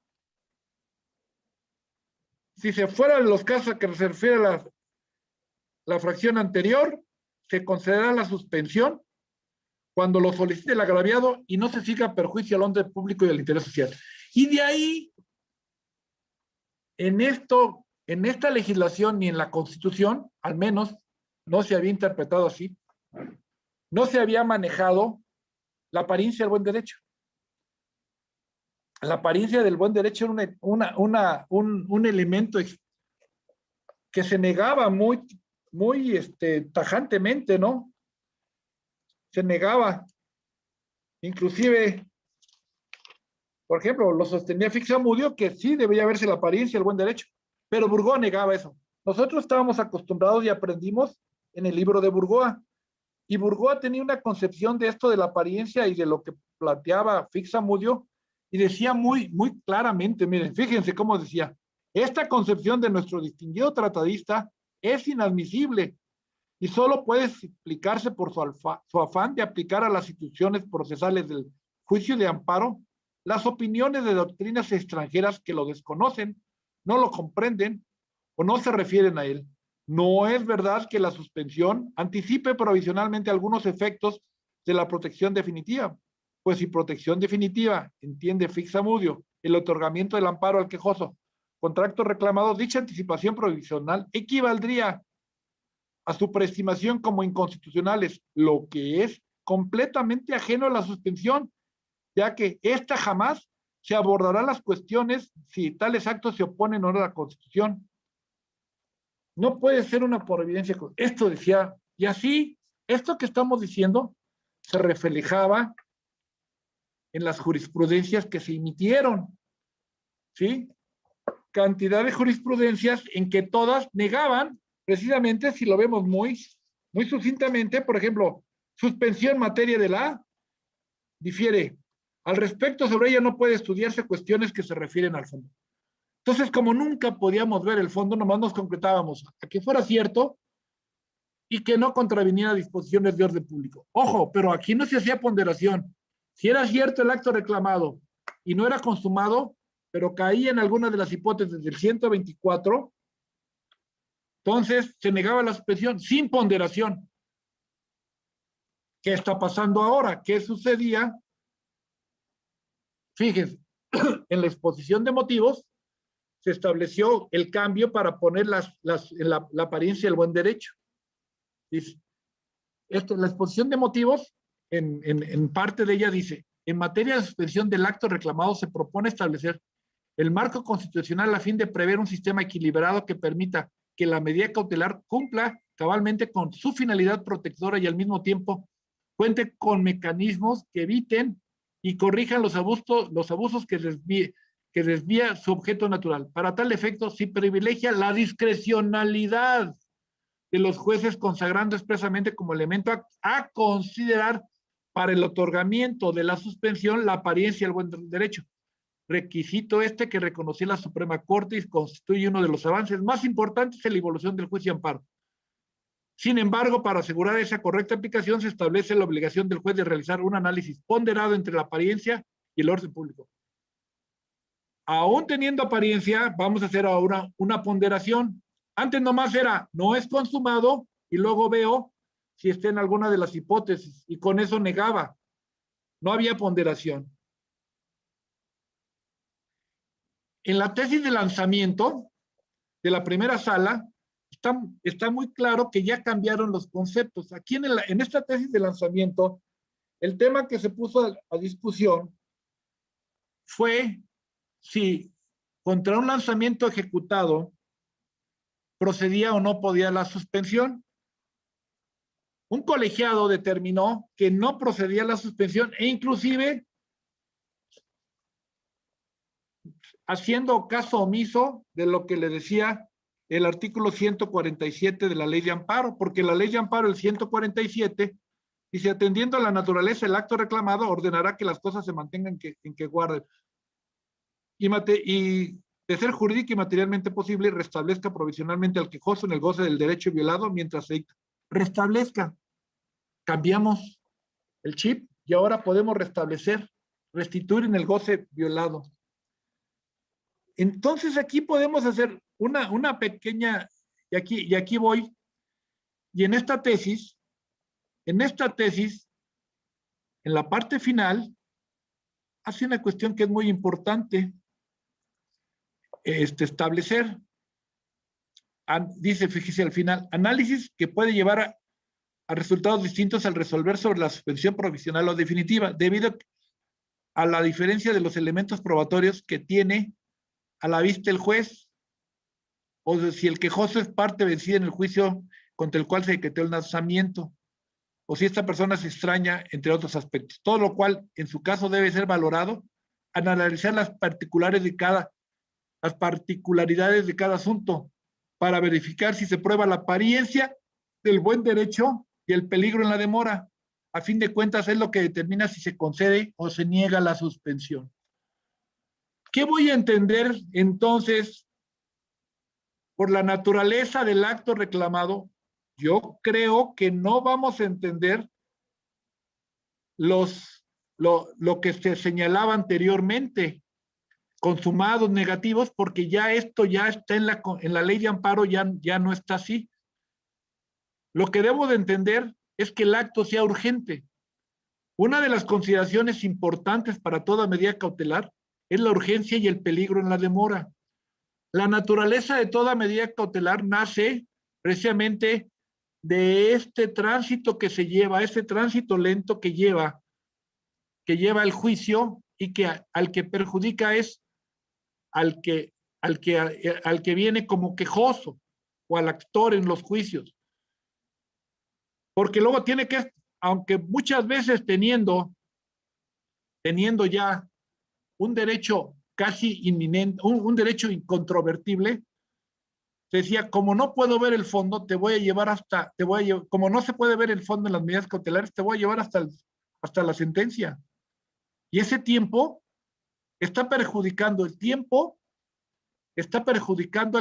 Si se fueran los casos a que se refiere a la fracción anterior, se concederá la suspensión cuando lo solicite el agraviado y no se siga perjuicio al orden público y al interés social. Y de ahí, en esta legislación ni en la Constitución, al menos, no se había interpretado así, no se había manejado la apariencia del buen derecho. La apariencia del buen derecho era un elemento que se negaba muy tajantemente, ¿no? Se negaba. Inclusive, por ejemplo, lo sostenía Fixamudio, que sí debía verse la apariencia del buen derecho, pero Burgoa negaba eso. Nosotros estábamos acostumbrados y aprendimos en el libro de Burgoa, y Burgoa tenía una concepción de esto de la apariencia y de lo que planteaba Fixamudio, y decía muy claramente, miren, fíjense cómo decía, esta concepción de nuestro distinguido tratadista es inadmisible y solo puede explicarse por su afán de aplicar a las instituciones procesales del juicio de amparo las opiniones de doctrinas extranjeras que lo desconocen, no lo comprenden o no se refieren a él. No es verdad que la suspensión anticipe provisionalmente algunos efectos de la protección definitiva, pues si protección definitiva entiende Fixamudio el otorgamiento del amparo al quejoso contra actos reclamados, dicha anticipación provisional equivaldría a su preestimación como inconstitucionales, lo que es completamente ajeno a la suspensión, ya que ésta jamás se abordará las cuestiones si tales actos se oponen o no a la Constitución. No puede ser una por evidencia. Esto decía, y así, esto que estamos diciendo se reflejaba en las jurisprudencias que se emitieron, ¿sí? Cantidad de jurisprudencias en que todas negaban, precisamente, si lo vemos muy sucintamente, por ejemplo, suspensión en materia de la difiere. Al respecto, sobre ella no puede estudiarse cuestiones que se refieren al fondo. Entonces, como nunca podíamos ver el fondo, nomás nos concretábamos a que fuera cierto y que no contraviniera disposiciones de orden público. Ojo, pero aquí no se hacía ponderación. Si era cierto el acto reclamado y no era consumado, pero caía en alguna de las hipótesis del 124, entonces se negaba la suspensión sin ponderación. ¿Qué está pasando ahora? ¿Qué sucedía? Fíjense, en la exposición de motivos se estableció el cambio para poner la apariencia del buen derecho. Dice, la exposición de motivos, en parte de ella dice, en materia de suspensión del acto reclamado se propone establecer el marco constitucional a fin de prever un sistema equilibrado que permita que la medida cautelar cumpla cabalmente con su finalidad protectora y al mismo tiempo cuente con mecanismos que eviten y corrijan los abusos que desvía su objeto natural. Para tal efecto, se privilegia la discrecionalidad de los jueces, consagrando expresamente como elemento a considerar para el otorgamiento de la suspensión la apariencia del buen derecho. Requisito que reconoció la Suprema Corte y constituye uno de los avances más importantes en la evolución del juicio de amparo. Sin embargo, para asegurar esa correcta aplicación, se establece la obligación del juez de realizar un análisis ponderado entre la apariencia y el orden público. Aún teniendo apariencia, vamos a hacer ahora una ponderación. Antes nomás era, no es consumado, y luego veo si está en alguna de las hipótesis, y con eso negaba. No había ponderación. En la tesis de lanzamiento de la primera sala, está muy claro que ya cambiaron los conceptos. Aquí en esta tesis de lanzamiento, el tema que se puso a discusión fue si contra un lanzamiento ejecutado procedía o no podía la suspensión. Un colegiado determinó que no procedía la suspensión e inclusive haciendo caso omiso de lo que le decía el artículo 147 de la Ley de Amparo, porque la Ley de Amparo, el 147, dice, atendiendo a la naturaleza del acto reclamado, ordenará que las cosas se mantengan en que guarden. Y de ser jurídica y materialmente posible, restablezca provisionalmente al quejoso en el goce del derecho violado mientras se restablezca. Cambiamos el chip y ahora podemos restituir en el goce violado. Entonces aquí podemos hacer una pequeña, y aquí voy, y en esta tesis, en la parte final, hace una cuestión que es muy importante establecer. Dice, fíjese al final, análisis que puede llevar a resultados distintos al resolver sobre la suspensión provisional o definitiva, debido a la diferencia de los elementos probatorios que tiene a la vista el juez, o de si el quejoso es parte vencida en el juicio contra el cual se decretó el lanzamiento, o si esta persona se extraña, entre otros aspectos. Todo lo cual, en su caso, debe ser valorado al analizar las particularidades de cada asunto, para verificar si se prueba la apariencia del buen derecho y el peligro en la demora. A fin de cuentas, es lo que determina si se concede o se niega la suspensión. ¿Qué voy a entender entonces por la naturaleza del acto reclamado? Yo creo que no vamos a entender lo que se señalaba anteriormente, consumados negativos, porque ya esto ya está en la ley de amparo, ya no está así. Lo que debo de entender es que el acto sea urgente. Una de las consideraciones importantes para toda medida cautelar es la urgencia y el peligro en la demora. La naturaleza de toda medida cautelar nace precisamente de este tránsito que se lleva, este tránsito lento que lleva el juicio, y que al que perjudica es al que viene como quejoso o al actor en los juicios. Porque luego tiene que, aunque muchas veces teniendo ya un derecho casi inminente, un derecho incontrovertible, decía, como no puedo ver el fondo, como no se puede ver el fondo en las medidas cautelares, te voy a llevar hasta la sentencia. Y ese tiempo está perjudicando al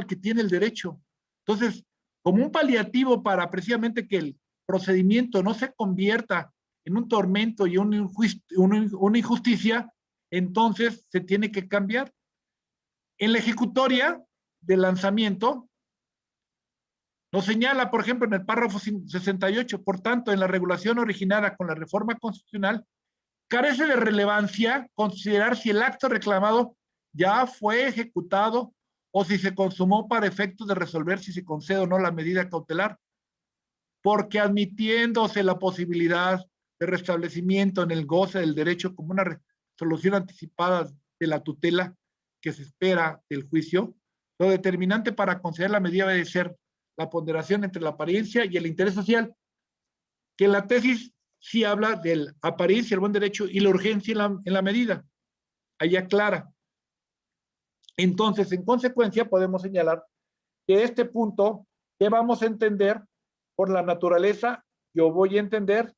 que tiene el derecho. Entonces, como un paliativo para precisamente que el procedimiento no se convierta en un tormento y una injusticia, entonces se tiene que cambiar. En la ejecutoria del lanzamiento, nos señala, por ejemplo, en el párrafo 68, por tanto, en la regulación originada con la reforma constitucional, carece de relevancia considerar si el acto reclamado ya fue ejecutado o si se consumó para efectos de resolver si se concede o no la medida cautelar, porque admitiéndose la posibilidad de restablecimiento en el goce del derecho como una resolución anticipada de la tutela que se espera del juicio, lo determinante para conceder la medida debe ser la ponderación entre la apariencia y el interés social, que la tesis sí habla de la apariencia, el buen derecho y la urgencia en la medida. Ahí aclara. Entonces, en consecuencia, podemos señalar que este punto que vamos a entender por la naturaleza, yo voy a entender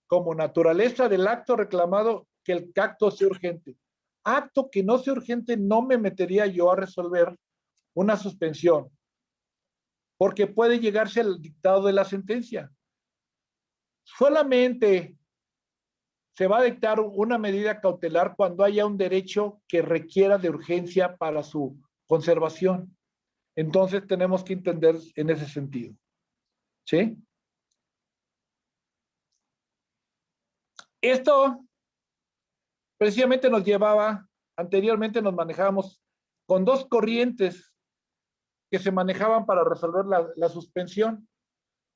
como naturaleza del acto reclamado que el acto sea urgente. Acto que no sea urgente, no me metería yo a resolver una suspensión, porque puede llegarse al dictado de la sentencia. Solamente se va a dictar una medida cautelar cuando haya un derecho que requiera de urgencia para su conservación. Entonces tenemos que entender en ese sentido. ¿Sí? Esto precisamente nos llevaba, anteriormente nos manejábamos con dos corrientes que se manejaban para resolver la suspensión.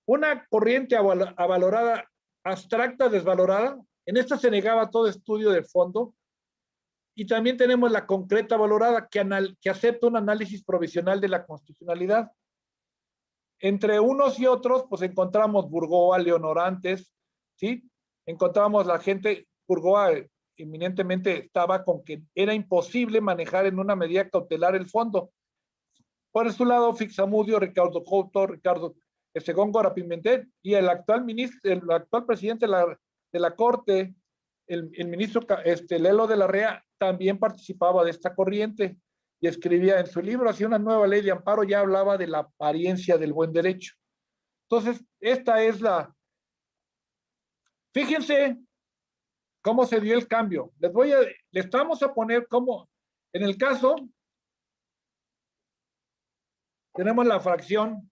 Una corriente avalorada, abstracta, desvalorada. En esta se negaba todo estudio de fondo. Y también tenemos la concreta valorada, que acepta un análisis provisional de la constitucionalidad. Entre unos y otros, pues encontramos Burgoa, Leonorantes, ¿sí? Encontramos la gente, Burgoa eminentemente estaba con que era imposible manejar en una medida cautelar el fondo. Por su lado, Fixamudio, Ricardo Couto, Ricardo Góngora Pimentel, y el actual presidente de la Corte, el ministro Lelo de la Rea, también participaba de esta corriente y escribía en su libro, hacía una nueva ley de amparo, ya hablaba de la apariencia del buen derecho. Entonces, esta es fíjense cómo se dio el cambio. Les vamos a poner cómo, en el caso tenemos la fracción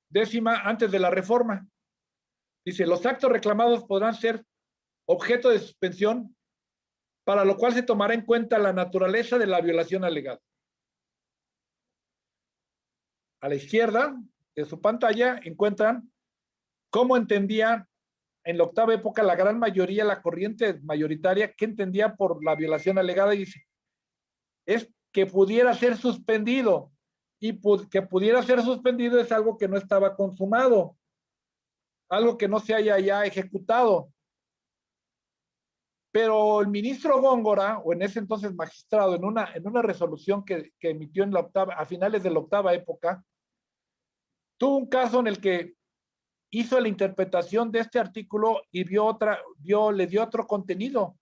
décima antes de la reforma. Dice, los actos reclamados podrán ser objeto de suspensión, para lo cual se tomará en cuenta la naturaleza de la violación alegada. A la izquierda de su pantalla encuentran cómo entendía en la octava época la gran mayoría, la corriente mayoritaria, que entendía por la violación alegada, y dice, es que pudiera ser suspendido, y que pudiera ser suspendido es algo que no estaba consumado, algo que no se haya ya ejecutado. Pero el ministro Góngora, o en ese entonces magistrado, en una resolución que emitió en la octava, a finales de la octava época, tuvo un caso en el que hizo la interpretación de este artículo y le dio otro contenido.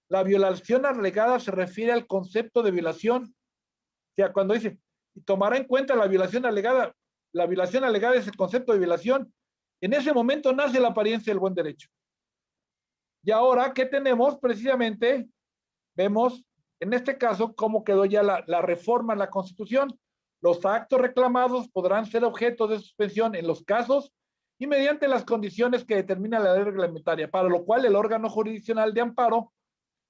La violación alegada se refiere al concepto de violación. O sea, cuando dice, y tomará en cuenta la violación alegada es el concepto de violación. En ese momento nace la apariencia del buen derecho. Y ahora, ¿qué tenemos? Precisamente, vemos en este caso cómo quedó ya la reforma en la Constitución. Los actos reclamados podrán ser objeto de suspensión en los casos y mediante las condiciones que determina la ley reglamentaria, para lo cual el órgano jurisdiccional de amparo,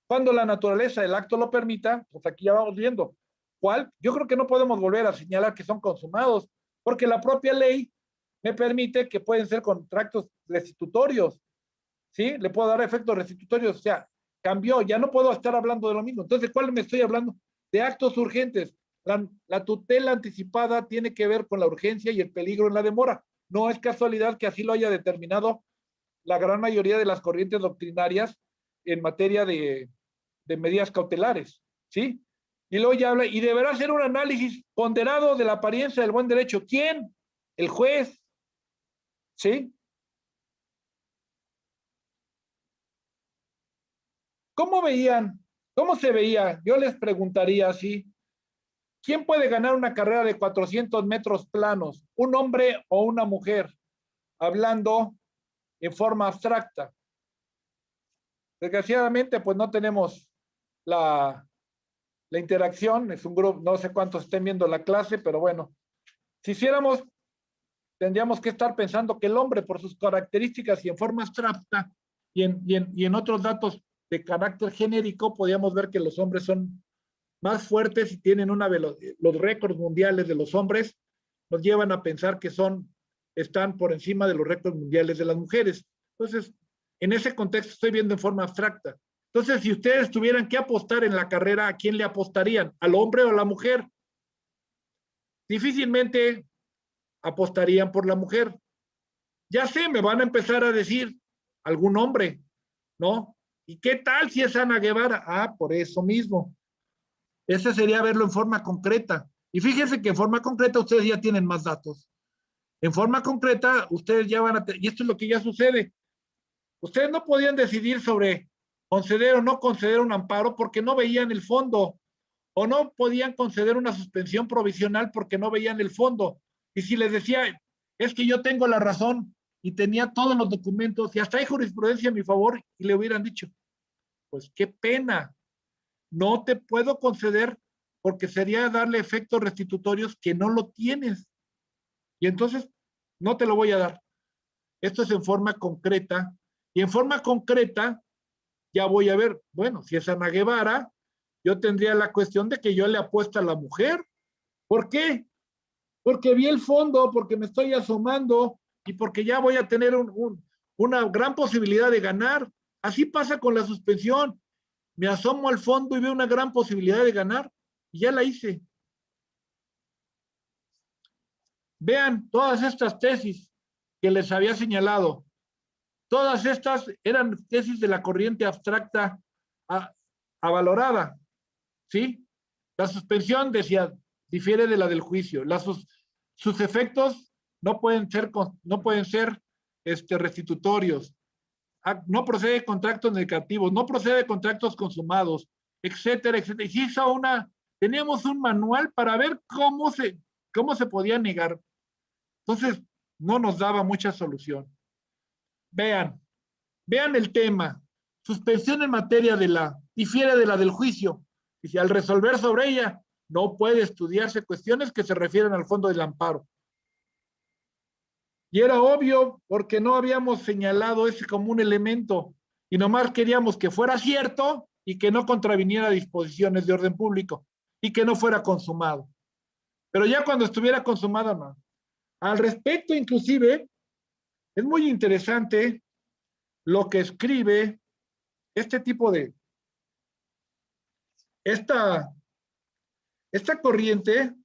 cuando la naturaleza del acto lo permita, pues aquí ya vamos viendo, ¿cuál? Yo creo que no podemos volver a señalar que son consumados, porque la propia ley me permite que pueden ser contratos restitutorios, ¿sí? Le puedo dar efectos restitutorios, o sea, cambió, ya no puedo estar hablando de lo mismo. Entonces, ¿de cuál me estoy hablando? De actos urgentes. La tutela anticipada tiene que ver con la urgencia y el peligro en la demora. No es casualidad que así lo haya determinado la gran mayoría de las corrientes doctrinarias en materia de medidas cautelares, ¿sí? Y luego ya habla, y deberá hacer un análisis ponderado de la apariencia del buen derecho. ¿Quién? El juez, ¿sí? ¿Cómo veían? ¿Cómo se veía? Yo les preguntaría así, ¿quién puede ganar una carrera de 400 metros planos? ¿Un hombre o una mujer? Hablando en forma abstracta. Desgraciadamente, pues no tenemos la interacción, es un grupo, no sé cuántos estén viendo la clase, pero bueno, si hiciéramos, tendríamos que estar pensando que el hombre, por sus características y en forma abstracta, y en otros datos de carácter genérico, podríamos ver que los hombres son más fuertes y tienen los récords mundiales de los hombres, nos llevan a pensar que están por encima de los récords mundiales de las mujeres. Entonces, en ese contexto estoy viendo en forma abstracta. Entonces, si ustedes tuvieran que apostar en la carrera, ¿a quién le apostarían? ¿Al hombre o a la mujer? Difícilmente apostarían por la mujer. Ya sé, me van a empezar a decir algún hombre, ¿no? ¿Y qué tal si es Ana Guevara? Ah, por eso mismo. Ese sería verlo en forma concreta. Y fíjense que en forma concreta ustedes ya tienen más datos. En forma concreta, ustedes ya van a y esto es lo que ya sucede. Ustedes no podían decidir sobre conceder o no conceder un amparo porque no veían el fondo, o no podían conceder una suspensión provisional porque no veían el fondo. Y si les decía, es que yo tengo la razón y tenía todos los documentos y hasta hay jurisprudencia a mi favor, y le hubieran dicho, pues qué pena, no te puedo conceder porque sería darle efectos restitutorios que no lo tienes. Y entonces no te lo voy a dar. Esto es en forma concreta. Y en forma concreta ya voy a ver, bueno, si es Ana Guevara, yo tendría la cuestión de que yo le apuesto a la mujer. ¿Por qué? Porque vi el fondo, porque me estoy asomando y porque ya voy a tener una gran posibilidad de ganar. Así pasa con la suspensión. Me asomo al fondo y veo una gran posibilidad de ganar y ya la hice. Vean todas estas tesis que les había señalado. Todas estas eran tesis de la corriente abstracta avalorada, ¿sí? La suspensión, decía, difiere de la del juicio. Sus efectos no pueden ser restitutorios. No procede de contratos negativos, no procede de contratos consumados, etcétera, etcétera. Y teníamos un manual para ver cómo se podía negar. Entonces, no nos daba mucha solución. Vean el tema. Suspensión en materia difiere de la del juicio. Y si al resolver sobre ella, no puede estudiarse cuestiones que se refieren al fondo del amparo. Y era obvio porque no habíamos señalado ese como un elemento y nomás queríamos que fuera cierto y que no contraviniera disposiciones de orden público y que no fuera consumado. Pero ya cuando estuviera consumado, no. Al respecto, inclusive, es muy interesante lo que escribe este tipo de... Esta corriente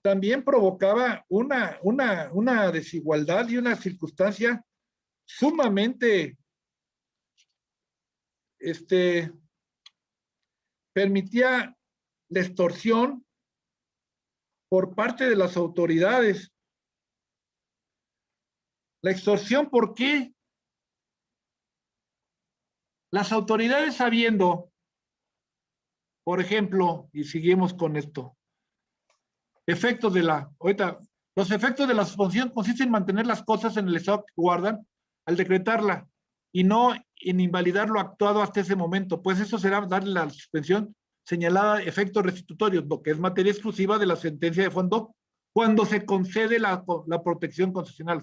también provocaba una desigualdad y una circunstancia sumamente, permitía la extorsión por parte de las autoridades. La extorsión, ¿por qué? Las autoridades sabiendo, por ejemplo, y seguimos con esto, los efectos de la suspensión consisten en mantener las cosas en el estado que guardan al decretarla y no en invalidar lo actuado hasta ese momento, pues eso será darle la suspensión señalada efectos restitutorios, lo que es materia exclusiva de la sentencia de fondo cuando se concede la protección constitucional.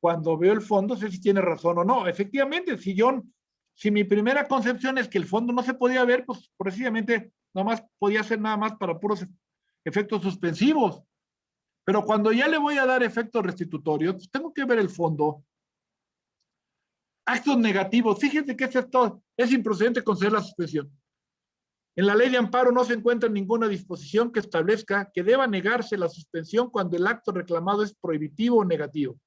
Cuando veo el fondo, sé si tiene razón o no. Efectivamente, si mi primera concepción es que el fondo no se podía ver, pues precisamente nomás podía ser nada más para puros efectos suspensivos. Pero cuando ya le voy a dar efectos restitutorios, pues tengo que ver el fondo. Actos negativos. Fíjense que es improcedente conceder la suspensión. En la ley de amparo no se encuentra ninguna disposición que establezca que deba negarse la suspensión cuando el acto reclamado es prohibitivo o negativo.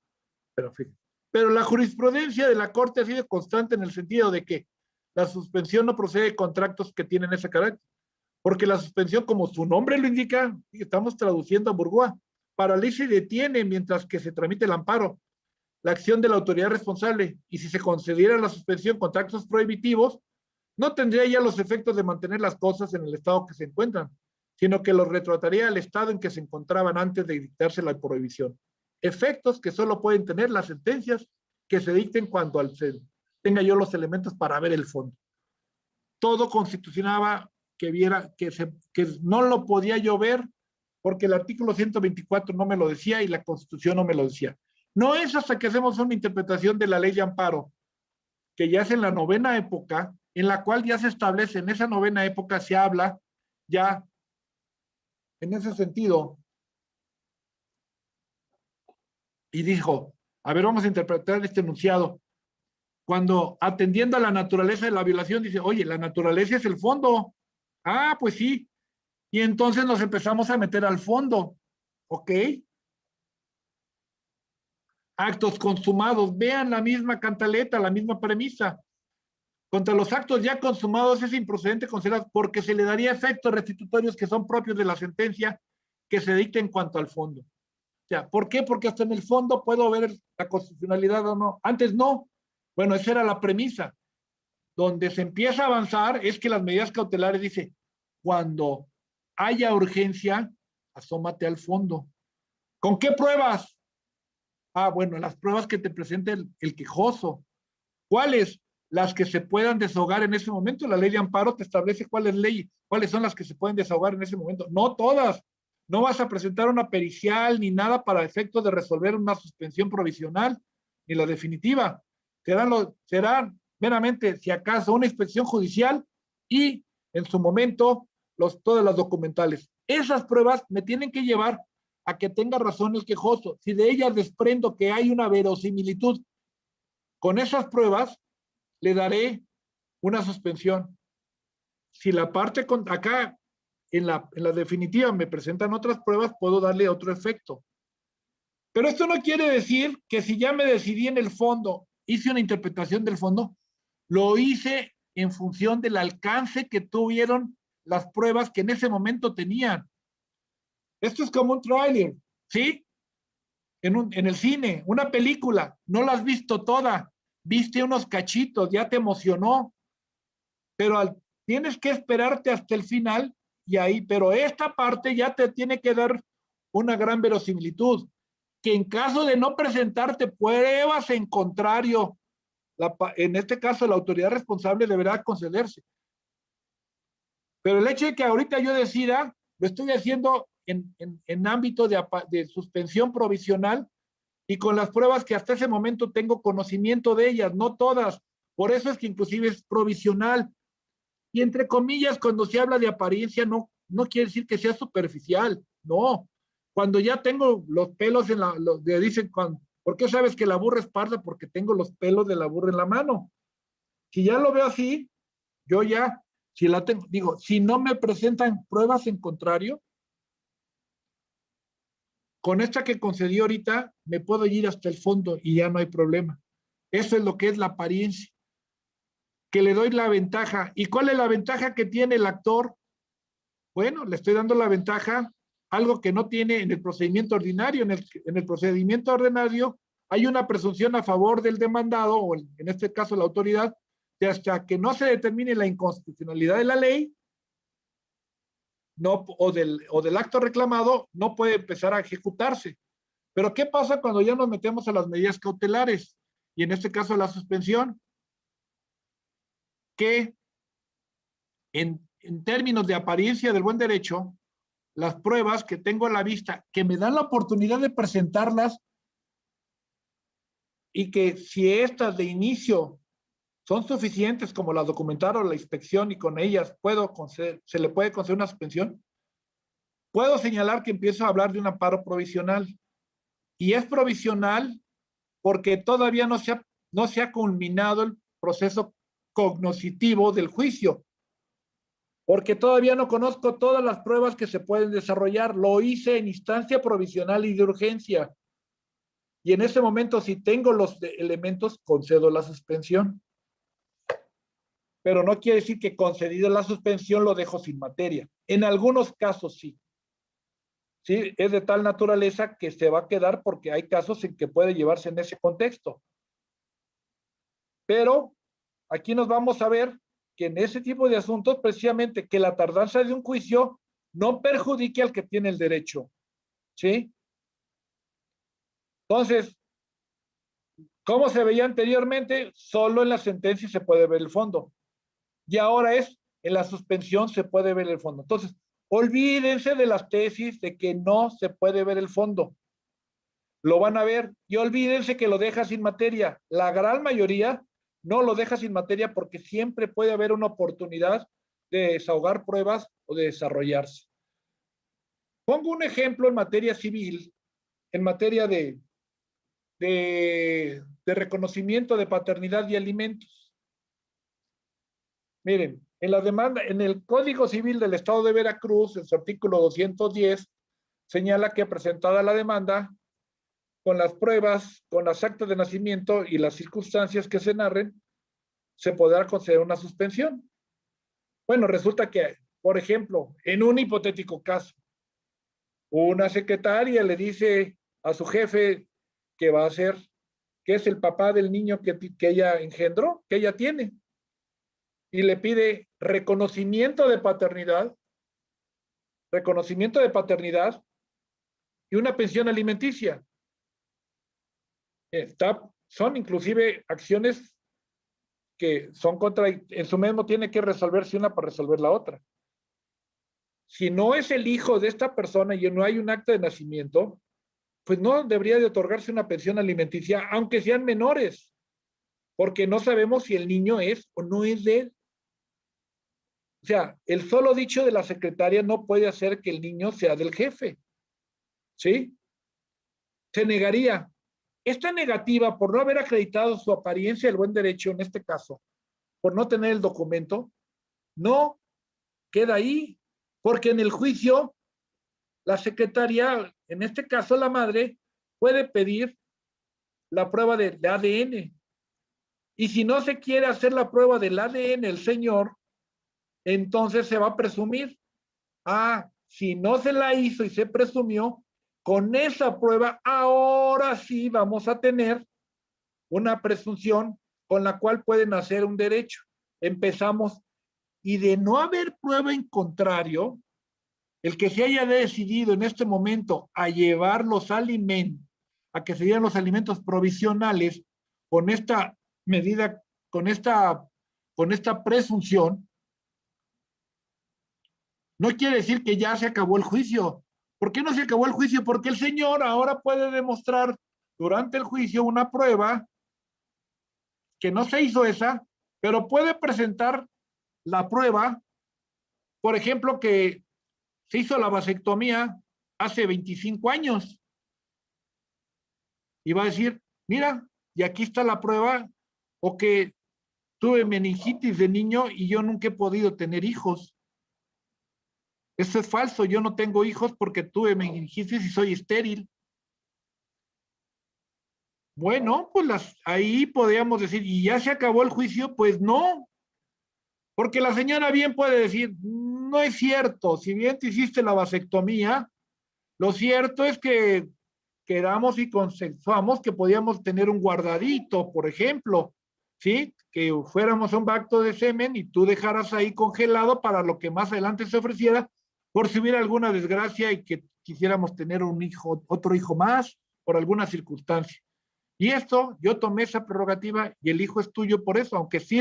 Pero la jurisprudencia de la Corte ha sido constante en el sentido de que la suspensión no procede de contratos que tienen ese carácter, porque la suspensión, como su nombre lo indica, estamos traduciendo a Bourgeois, paraliza y detiene mientras que se tramite el amparo, la acción de la autoridad responsable, y si se concediera la suspensión con actos prohibitivos, no tendría ya los efectos de mantener las cosas en el estado que se encuentran, sino que los retrotraería al estado en que se encontraban antes de dictarse la prohibición. Efectos que solo pueden tener las sentencias que se dicten cuando tenga yo los elementos para ver el fondo. Todo constitucionaba que no lo podía yo ver porque el artículo 124 no me lo decía y la Constitución no me lo decía. No es hasta que hacemos una interpretación de la ley de amparo, que ya es en la novena época, en la cual ya se establece, en esa novena época se habla ya en ese sentido. Y dijo, a ver, vamos a interpretar este enunciado. Cuando atendiendo a la naturaleza de la violación, dice, oye, la naturaleza es el fondo. Ah, pues sí. Y entonces nos empezamos a meter al fondo. ¿Ok? Actos consumados. Vean la misma cantaleta, la misma premisa. Contra los actos ya consumados es improcedente considerar porque se le daría efectos restitutorios que son propios de la sentencia que se dicta en cuanto al fondo. O sea, ¿por qué? Porque hasta en el fondo puedo ver la constitucionalidad o no. Antes no. Bueno, esa era la premisa. Donde se empieza a avanzar es que las medidas cautelares dice, cuando haya urgencia, asómate al fondo. ¿Con qué pruebas? Ah, bueno, las pruebas que te presente el quejoso. ¿Cuáles? Las que se puedan desahogar en ese momento. La ley de amparo te establece cuáles son las que se pueden desahogar en ese momento. No todas. No vas a presentar una pericial ni nada para efecto de resolver una suspensión provisional, ni la definitiva. Serán meramente, si acaso, una inspección judicial y, en su momento, todas las documentales. Esas pruebas me tienen que llevar a que tenga razón el quejoso. Si de ellas desprendo que hay una verosimilitud con esas pruebas, le daré una suspensión. Si la parte acá en la definitiva me presentan otras pruebas, puedo darle otro efecto. Pero esto no quiere decir que si ya me decidí en el fondo, hice una interpretación del fondo, lo hice en función del alcance que tuvieron las pruebas que en ese momento tenían. Esto es como un tráiler, ¿sí? En el cine, una película, no la has visto toda, viste unos cachitos, ya te emocionó, pero tienes que esperarte hasta el final y ahí, pero esta parte ya te tiene que dar una gran verosimilitud, que en caso de no presentarte pruebas en contrario, en este caso la autoridad responsable deberá concederse. Pero el hecho de que ahorita yo decida, lo estoy haciendo en ámbito de suspensión provisional y con las pruebas que hasta ese momento tengo conocimiento de ellas, no todas. Por eso es que inclusive es provisional. Y entre comillas, cuando se habla de apariencia, no quiere decir que sea superficial, no. Cuando ya tengo los pelos dicen, ¿por qué sabes que la burra es parda? Porque tengo los pelos de la burra en la mano. Si ya lo veo así, yo ya, si la tengo, digo, si no me presentan pruebas en contrario, con esta que concedió ahorita, me puedo ir hasta el fondo y ya no hay problema. Eso es lo que es la apariencia, que le doy la ventaja. ¿Y cuál es la ventaja que tiene el actor? Bueno, le estoy dando la ventaja, algo que no tiene en el procedimiento ordinario. En el procedimiento ordinario hay una presunción a favor del demandado, o en este caso la autoridad, de hasta que no se determine la inconstitucionalidad de la ley, o del acto reclamado, no puede empezar a ejecutarse. Pero ¿qué pasa cuando ya nos metemos a las medidas cautelares? Y en este caso la suspensión, que en términos de apariencia del buen derecho, las pruebas que tengo a la vista, que me dan la oportunidad de presentarlas, y que si estas de inicio son suficientes, como las documentaron la inspección y con ellas se le puede conceder una suspensión, puedo señalar que empiezo a hablar de un amparo provisional. Y es provisional porque todavía no se ha culminado el proceso cognoscitivo del juicio, porque todavía no conozco todas las pruebas que se pueden desarrollar. Lo hice en instancia provisional y de urgencia. Y en ese momento, si tengo los elementos, concedo la suspensión. Pero no quiere decir que concedido la suspensión lo dejo sin materia. En algunos casos sí. Sí, es de tal naturaleza que se va a quedar porque hay casos en que puede llevarse en ese contexto. Pero aquí nos vamos a ver que en ese tipo de asuntos, precisamente, que la tardanza de un juicio no perjudique al que tiene el derecho. ¿Sí? Entonces, ¿cómo se veía anteriormente? Solo en la sentencia se puede ver el fondo. Y ahora en la suspensión se puede ver el fondo. Entonces, olvídense de las tesis de que no se puede ver el fondo. Lo van a ver y olvídense que lo deja sin materia. La gran mayoría no lo deja sin materia porque siempre puede haber una oportunidad de desahogar pruebas o de desarrollarse. Pongo un ejemplo en materia civil, en materia de reconocimiento de paternidad y alimentos. Miren, en la demanda, en el Código Civil del Estado de Veracruz, en su artículo 210, señala que presentada la demanda, con las pruebas, con las actas de nacimiento y las circunstancias que se narren, se podrá conceder una suspensión. Bueno, resulta que, por ejemplo, en un hipotético caso, una secretaria le dice a su jefe que va a ser, que es el papá del niño que ella engendró, que ella tiene, y le pide reconocimiento de paternidad y una pensión alimenticia. Son inclusive acciones que son en su mismo tiene que resolverse una para resolver la otra. Si no es el hijo de esta persona y no hay un acta de nacimiento, pues no debería de otorgarse una pensión alimenticia, aunque sean menores, porque no sabemos si el niño es o no es de él. O sea, el solo dicho de la secretaria no puede hacer que el niño sea del jefe. ¿Sí? Se negaría. Esta negativa, por no haber acreditado su apariencia del buen derecho, en este caso, por no tener el documento, no queda ahí, porque en el juicio, la secretaria, en este caso la madre, puede pedir la prueba del ADN. Y si no se quiere hacer la prueba del ADN el señor, entonces se va a presumir. Si no se la hizo y se presumió, con esa prueba, ahora sí vamos a tener una presunción con la cual pueden hacer un derecho. Empezamos. Y de no haber prueba en contrario, el que se haya decidido en este momento a llevar los alimentos, a que se dieran los alimentos provisionales con esta medida, con esta presunción, no quiere decir que ya se acabó el juicio. ¿Por qué no se acabó el juicio? Porque el señor ahora puede demostrar durante el juicio una prueba que no se hizo esa, pero puede presentar la prueba, por ejemplo, que se hizo la vasectomía hace 25 años. Y va a decir, mira, y aquí está la prueba, o que tuve meningitis de niño y yo nunca he podido tener hijos. Eso es falso, yo no tengo hijos porque tuve meningitis y soy estéril. Bueno, pues ahí podríamos decir, ¿y ya se acabó el juicio? Pues no, porque la señora bien puede decir, no es cierto, si bien te hiciste la vasectomía, lo cierto es que quedamos y consensuamos que podíamos tener un guardadito, por ejemplo, ¿sí? Que fuéramos a un acto de semen y tú dejaras ahí congelado para lo que más adelante se ofreciera, por si hubiera alguna desgracia y que quisiéramos tener un hijo, otro hijo más, por alguna circunstancia. Y esto, yo tomé esa prerrogativa y el hijo es tuyo por eso, aunque sí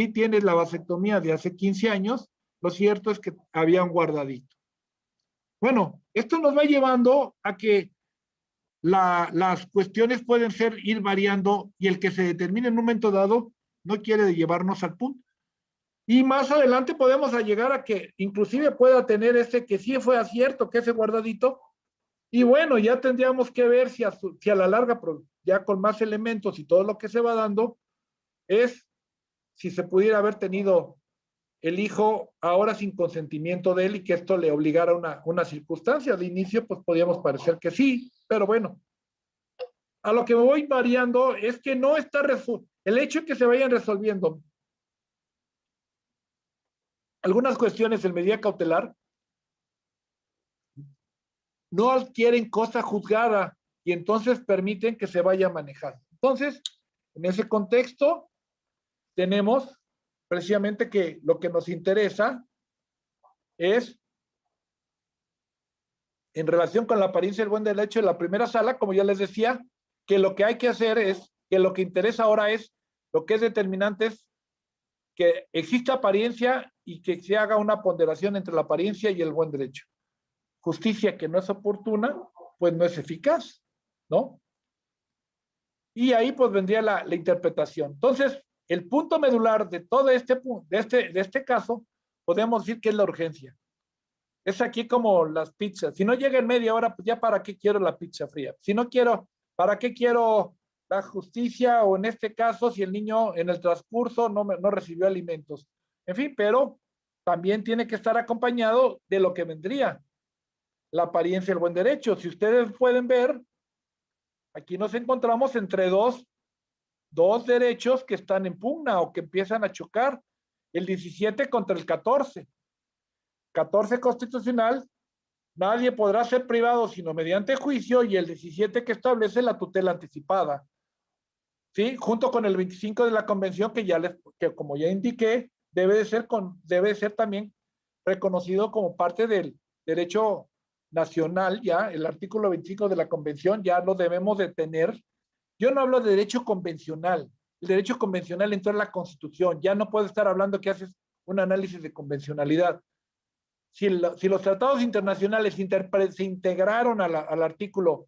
tienes la vasectomía de hace 15 años, lo cierto es que había un guardadito. Bueno, esto nos va llevando a que las cuestiones pueden ir variando y el que se determine en un momento dado no quiere llevarnos al punto. Y más adelante podemos llegar a que inclusive pueda tener que sí fue acierto, que ese guardadito. Y bueno, ya tendríamos que ver si a la larga, ya con más elementos y todo lo que se va dando, es si se pudiera haber tenido el hijo ahora sin consentimiento de él y que esto le obligara a una circunstancia. De inicio, pues podríamos parecer que sí, pero bueno. A lo que me voy variando es que no está el hecho de que se vayan resolviendo algunas cuestiones en medida cautelar, no adquieren cosa juzgada y entonces permiten que se vaya manejando. Entonces, en ese contexto, tenemos precisamente que lo que nos interesa es, en relación con la apariencia del buen derecho de la primera sala, como ya les decía, que lo que hay que hacer es, que lo que interesa ahora es, lo que es determinante es que exista apariencia y que se haga una ponderación entre la apariencia y el buen derecho. Justicia que no es oportuna, pues no es eficaz, ¿no? Y ahí pues vendría la interpretación. Entonces, el punto medular de todo de este caso, podemos decir que es la urgencia. Es aquí como las pizzas. Si no llega en media hora, pues ya para qué quiero la pizza fría. Si no quiero, ¿para qué quiero la justicia? O en este caso, si el niño en el transcurso no recibió alimentos. En fin, pero también tiene que estar acompañado de lo que vendría la apariencia del buen derecho. Si ustedes pueden ver, aquí nos encontramos entre dos derechos que están en pugna o que empiezan a chocar, el 17 contra el 14. 14 constitucional, nadie podrá ser privado sino mediante juicio, y el 17 que establece la tutela anticipada. ¿Sí? Junto con el 25 de la convención que como ya indiqué, debe ser también reconocido como parte del derecho nacional. Ya el artículo 25 de la convención ya lo debemos de tener. Yo no hablo de derecho convencional. El derecho convencional entró en la Constitución. Ya no puedo estar hablando que haces un análisis de convencionalidad. Si los tratados internacionales se integraron al artículo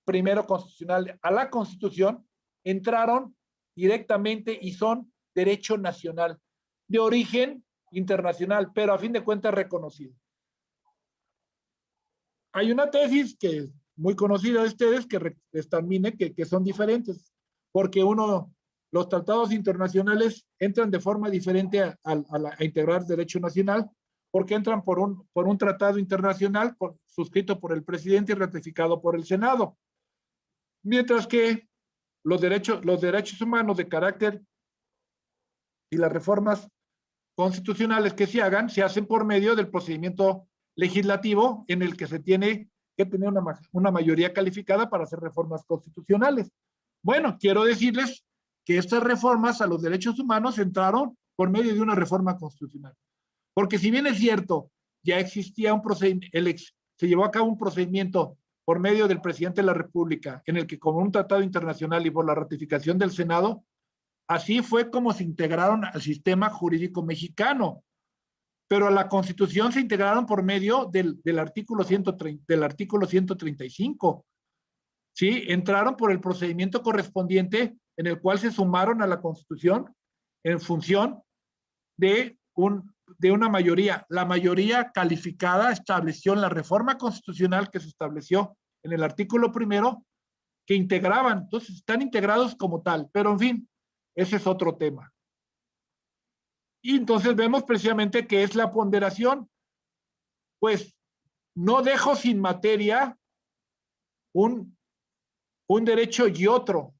primero constitucional, a la Constitución, entraron directamente y son derecho nacional, de origen internacional, pero a fin de cuentas reconocido. Hay una tesis que es muy conocida de ustedes que determine que son diferentes, porque los tratados internacionales entran de forma diferente a integrar derecho nacional, porque entran por un tratado internacional suscrito por el presidente y ratificado por el Senado. Mientras que los derechos humanos de carácter y las reformas constitucionales que se hagan, se hacen por medio del procedimiento legislativo en el que se tiene que tener una mayoría calificada para hacer reformas constitucionales. Bueno, quiero decirles que estas reformas a los derechos humanos entraron por medio de una reforma constitucional. Porque si bien es cierto, ya existía un procedimiento, se llevó a cabo un procedimiento por medio del presidente de la República, en el que como un tratado internacional y por la ratificación del Senado, así fue como se integraron al sistema jurídico mexicano. pero a la Constitución se integraron por medio del artículo 135. ¿Sí? Entraron por el procedimiento correspondiente en el cual se sumaron a la Constitución en función de una mayoría. La mayoría calificada estableció en la reforma constitucional que se estableció en el artículo 1 que integraban, entonces están integrados como tal, pero en fin, ese es otro tema. Y entonces vemos precisamente que es la ponderación, pues no dejo sin materia un derecho y otro.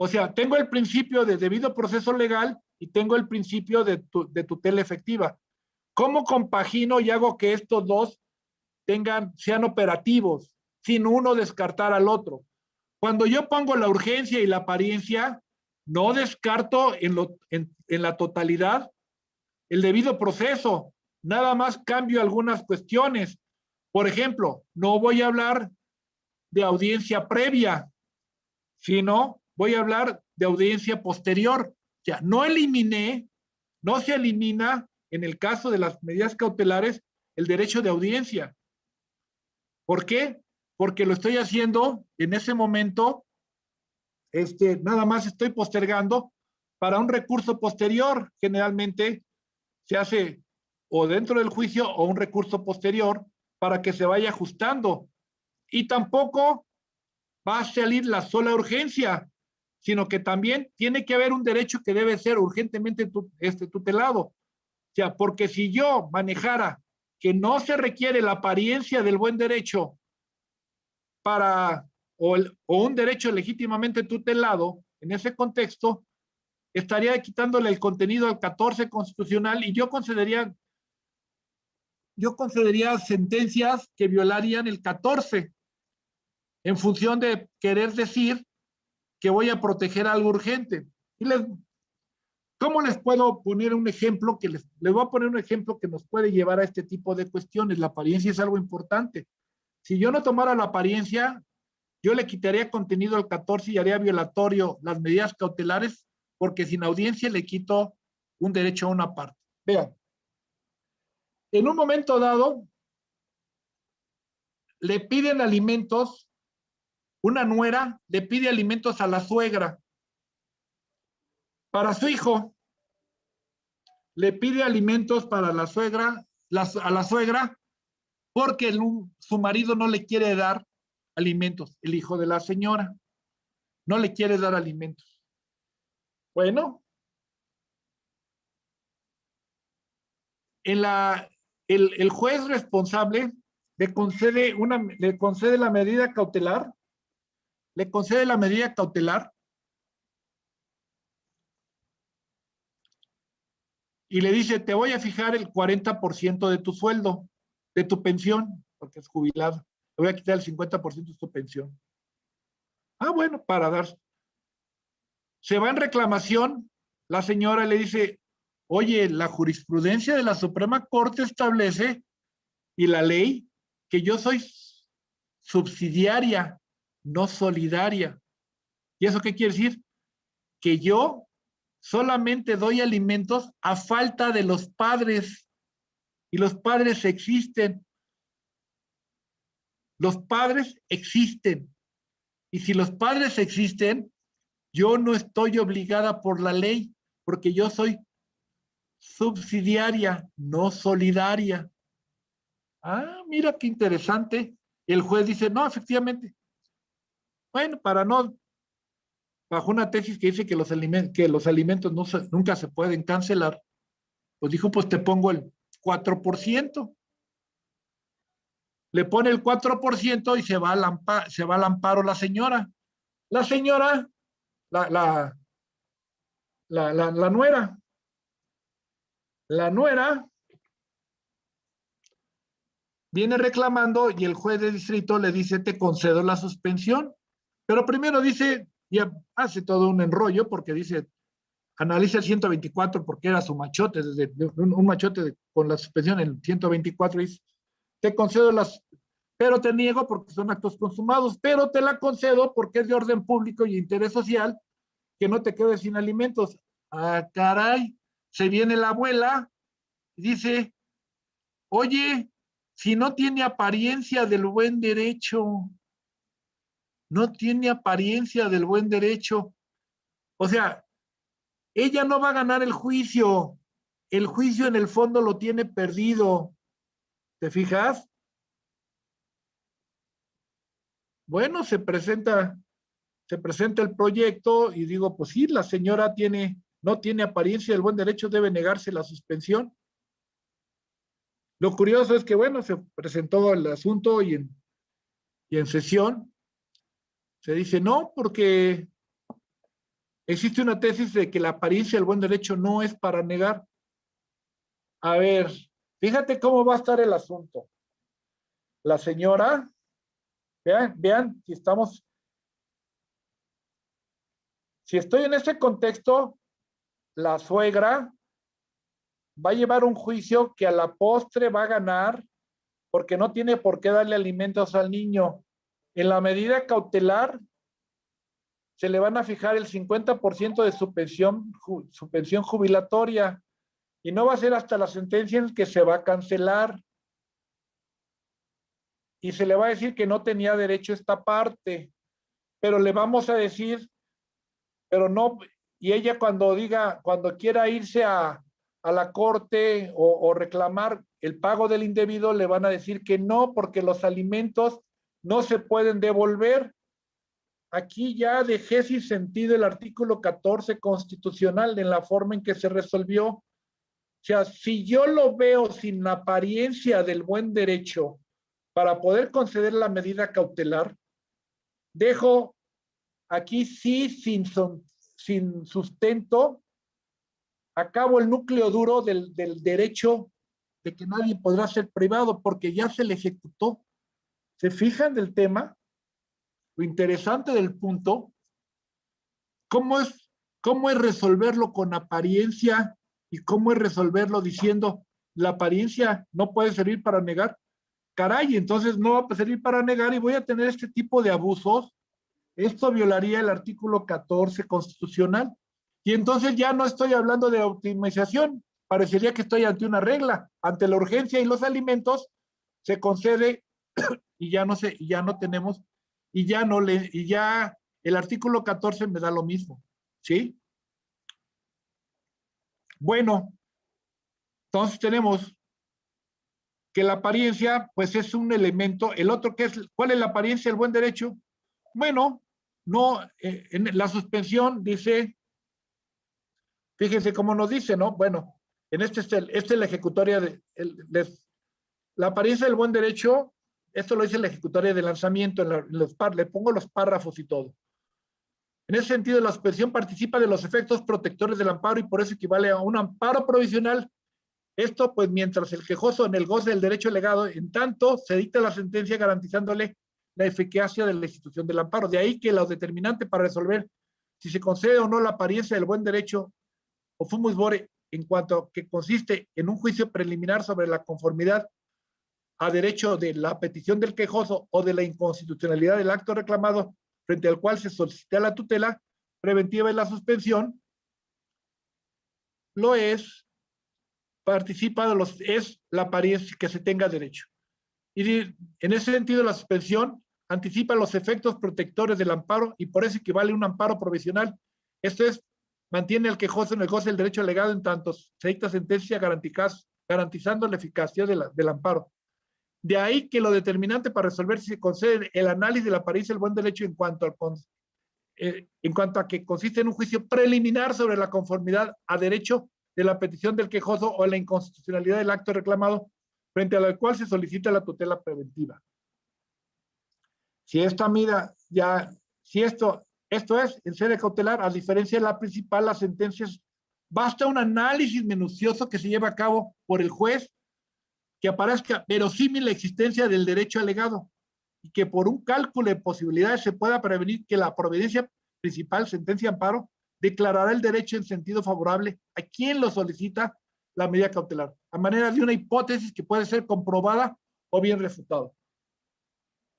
O sea, tengo el principio de debido proceso legal y tengo el principio de tutela efectiva. ¿Cómo compagino y hago que estos dos sean operativos sin uno descartar al otro? Cuando yo pongo la urgencia y la apariencia, no descarto en la totalidad el debido proceso, nada más cambio algunas cuestiones. Por ejemplo, no voy a hablar de audiencia previa, sino voy a hablar de audiencia posterior. O sea, no se elimina en el caso de las medidas cautelares el derecho de audiencia. ¿Por qué? Porque lo estoy haciendo en ese momento, nada más estoy postergando para un recurso posterior. Generalmente se hace o dentro del juicio o un recurso posterior para que se vaya ajustando. Y tampoco va a salir la sola urgencia, sino que también tiene que haber un derecho que debe ser urgentemente tutelado. O sea, porque si yo manejara que no se requiere la apariencia del buen derecho o un derecho legítimamente tutelado, en ese contexto, estaría quitándole el contenido al 14 constitucional y yo concedería sentencias que violarían el 14 en función de querer decir que voy a proteger algo urgente. ¿Cómo les puedo poner un ejemplo? Les voy a poner un ejemplo que nos puede llevar a este tipo de cuestiones. La apariencia es algo importante. Si yo no tomara la apariencia, yo le quitaría contenido al 14 y haría violatorio las medidas cautelares, porque sin audiencia le quito un derecho a una parte. Vean, en un momento dado, le piden alimentos, una nuera le pide alimentos a la suegra. Para su hijo, le pide alimentos para la suegra, a la suegra, porque su marido no le quiere dar alimentos, el hijo de la señora, no le quiere dar alimentos. Bueno, el juez responsable le concede la medida cautelar, y le dice, te voy a fijar el 40% de tu sueldo, de tu pensión, porque es jubilado. Te voy a quitar el 50% de tu pensión. Ah, bueno, para dar. Se va en reclamación, la señora le dice, oye, la jurisprudencia de la Suprema Corte establece, y la ley, que yo soy subsidiaria, no solidaria. ¿Y eso qué quiere decir? Que yo solamente doy alimentos a falta de los padres, y los padres existen. Los padres existen. Y si los padres existen, yo no estoy obligada por la ley, porque yo soy subsidiaria, no solidaria. Ah, mira qué interesante. El juez dice, no, efectivamente. Bueno, bajo una tesis que dice que los alimentos nunca se pueden cancelar, pues dijo, pues te pongo el 4%. Le pone el 4% y se va al amparo la señora. La señora, la nuera. La nuera viene reclamando y el juez de distrito le dice, te concedo la suspensión. Pero primero dice, ya hace todo un enrollo porque dice, analiza el 124 porque era su machote, un machote con la suspensión en el 124, y dice, te concedo pero te niego porque son actos consumados, pero te la concedo porque es de orden público y interés social que no te quedes sin alimentos. Ah, caray, se viene la abuela y dice, oye, si no tiene apariencia del buen derecho, no tiene apariencia del buen derecho. O sea, ella no va a ganar el juicio en el fondo lo tiene perdido. ¿Te fijas? Bueno, se presenta el proyecto y digo, pues sí, la señora no tiene apariencia del buen derecho, debe negarse la suspensión. Lo curioso es que, bueno, se presentó el asunto y en sesión se dice no, porque existe una tesis de que la apariencia del buen derecho no es para negar. A ver, fíjate cómo va a estar el asunto. La señora, vean, si estoy en este contexto, la suegra va a llevar un juicio que a la postre va a ganar porque no tiene por qué darle alimentos al niño. En la medida cautelar se le van a fijar el 50% de su pensión jubilatoria y no va a ser hasta la sentencia en que se va a cancelar y se le va a decir que no tenía derecho a esta parte, pero le vamos a decir, pero no, y ella cuando quiera irse a la corte o reclamar el pago del indebido, le van a decir que no, porque los alimentos no se pueden devolver. Aquí ya dejé sin sentido el artículo 14 constitucional en la forma en que se resolvió. O sea, si yo lo veo sin apariencia del buen derecho para poder conceder la medida cautelar, dejo aquí sí sin sustento, acabo el núcleo duro del derecho de que nadie podrá ser privado porque ya se le ejecutó. ¿Se fijan del tema? Lo interesante del punto, ¿cómo es resolverlo con apariencia y cómo es resolverlo diciendo la apariencia no puede servir para negar? Caray, entonces no va a servir para negar y voy a tener este tipo de abusos. Esto violaría el artículo 14 constitucional. Y entonces ya no estoy hablando de optimización. Parecería que estoy ante una regla. Ante la urgencia y los alimentos se concede y ya no tenemos y ya el artículo 14 me da lo mismo. ¿Sí? Bueno, entonces tenemos que la apariencia pues es un elemento. El otro que es, ¿cuál es la apariencia del buen derecho? Bueno, no, en la suspensión dice, fíjense cómo nos dice, ¿no? Bueno, en esta es la ejecutoria la apariencia del buen derecho, esto lo dice la ejecutoria de lanzamiento, le pongo los párrafos y todo. En ese sentido, la suspensión participa de los efectos protectores del amparo y por eso equivale a un amparo provisional. Esto, pues, mientras el quejoso en el goce del derecho alegado, en tanto se dicta la sentencia garantizándole la eficacia de la institución del amparo. De ahí que lo determinante para resolver si se concede o no la apariencia del buen derecho o fumus bore en cuanto a que consiste en un juicio preliminar sobre la conformidad a derecho de la petición del quejoso o de la inconstitucionalidad del acto reclamado frente al cual se solicita la tutela preventiva de la suspensión, es la apariencia que se tenga derecho. Y en ese sentido, la suspensión anticipa los efectos protectores del amparo y por eso equivale a un amparo provisional. Esto es, mantiene al quejoso en el goce del derecho alegado en tanto se dicta sentencia garantizando la eficacia del amparo. De ahí que lo determinante para resolver si se concede el análisis de la apariencia del buen derecho en cuanto a que consiste en un juicio preliminar sobre la conformidad a derecho de la petición del quejoso o la inconstitucionalidad del acto reclamado frente al cual se solicita la tutela preventiva. Si esta medida si esto es en sede cautelar, a diferencia de la principal, las sentencias, basta un análisis minucioso que se lleva a cabo por el juez que aparezca verosímil la existencia del derecho alegado y que por un cálculo de posibilidades se pueda prevenir que la providencia principal, sentencia amparo, declarará el derecho en sentido favorable a quien lo solicita la medida cautelar, a manera de una hipótesis que puede ser comprobada o bien refutada.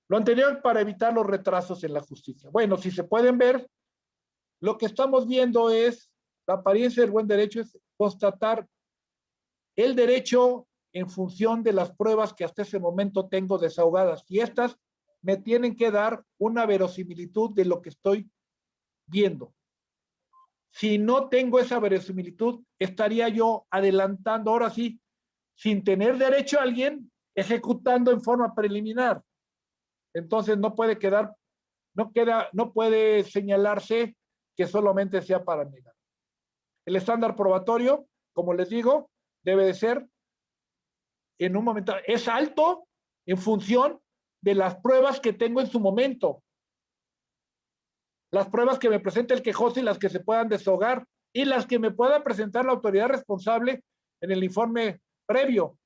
Lo anterior para evitar los retrasos en la justicia. Bueno, si se pueden ver, lo que estamos viendo es la apariencia del buen derecho, es constatar el derecho en función de las pruebas que hasta ese momento tengo desahogadas. Y estas me tienen que dar una verosimilitud de lo que estoy viendo. Si no tengo esa verosimilitud, estaría yo adelantando, ahora sí, sin tener derecho a alguien, ejecutando en forma preliminar. Entonces no puede quedar, no puede señalarse que solamente sea para negar. El estándar probatorio, como les digo, debe de ser en un momento, es alto en función de las pruebas que tengo en su momento. Las pruebas que me presenta el quejoso y las que se puedan desahogar y las que me pueda presentar la autoridad responsable en el informe previo.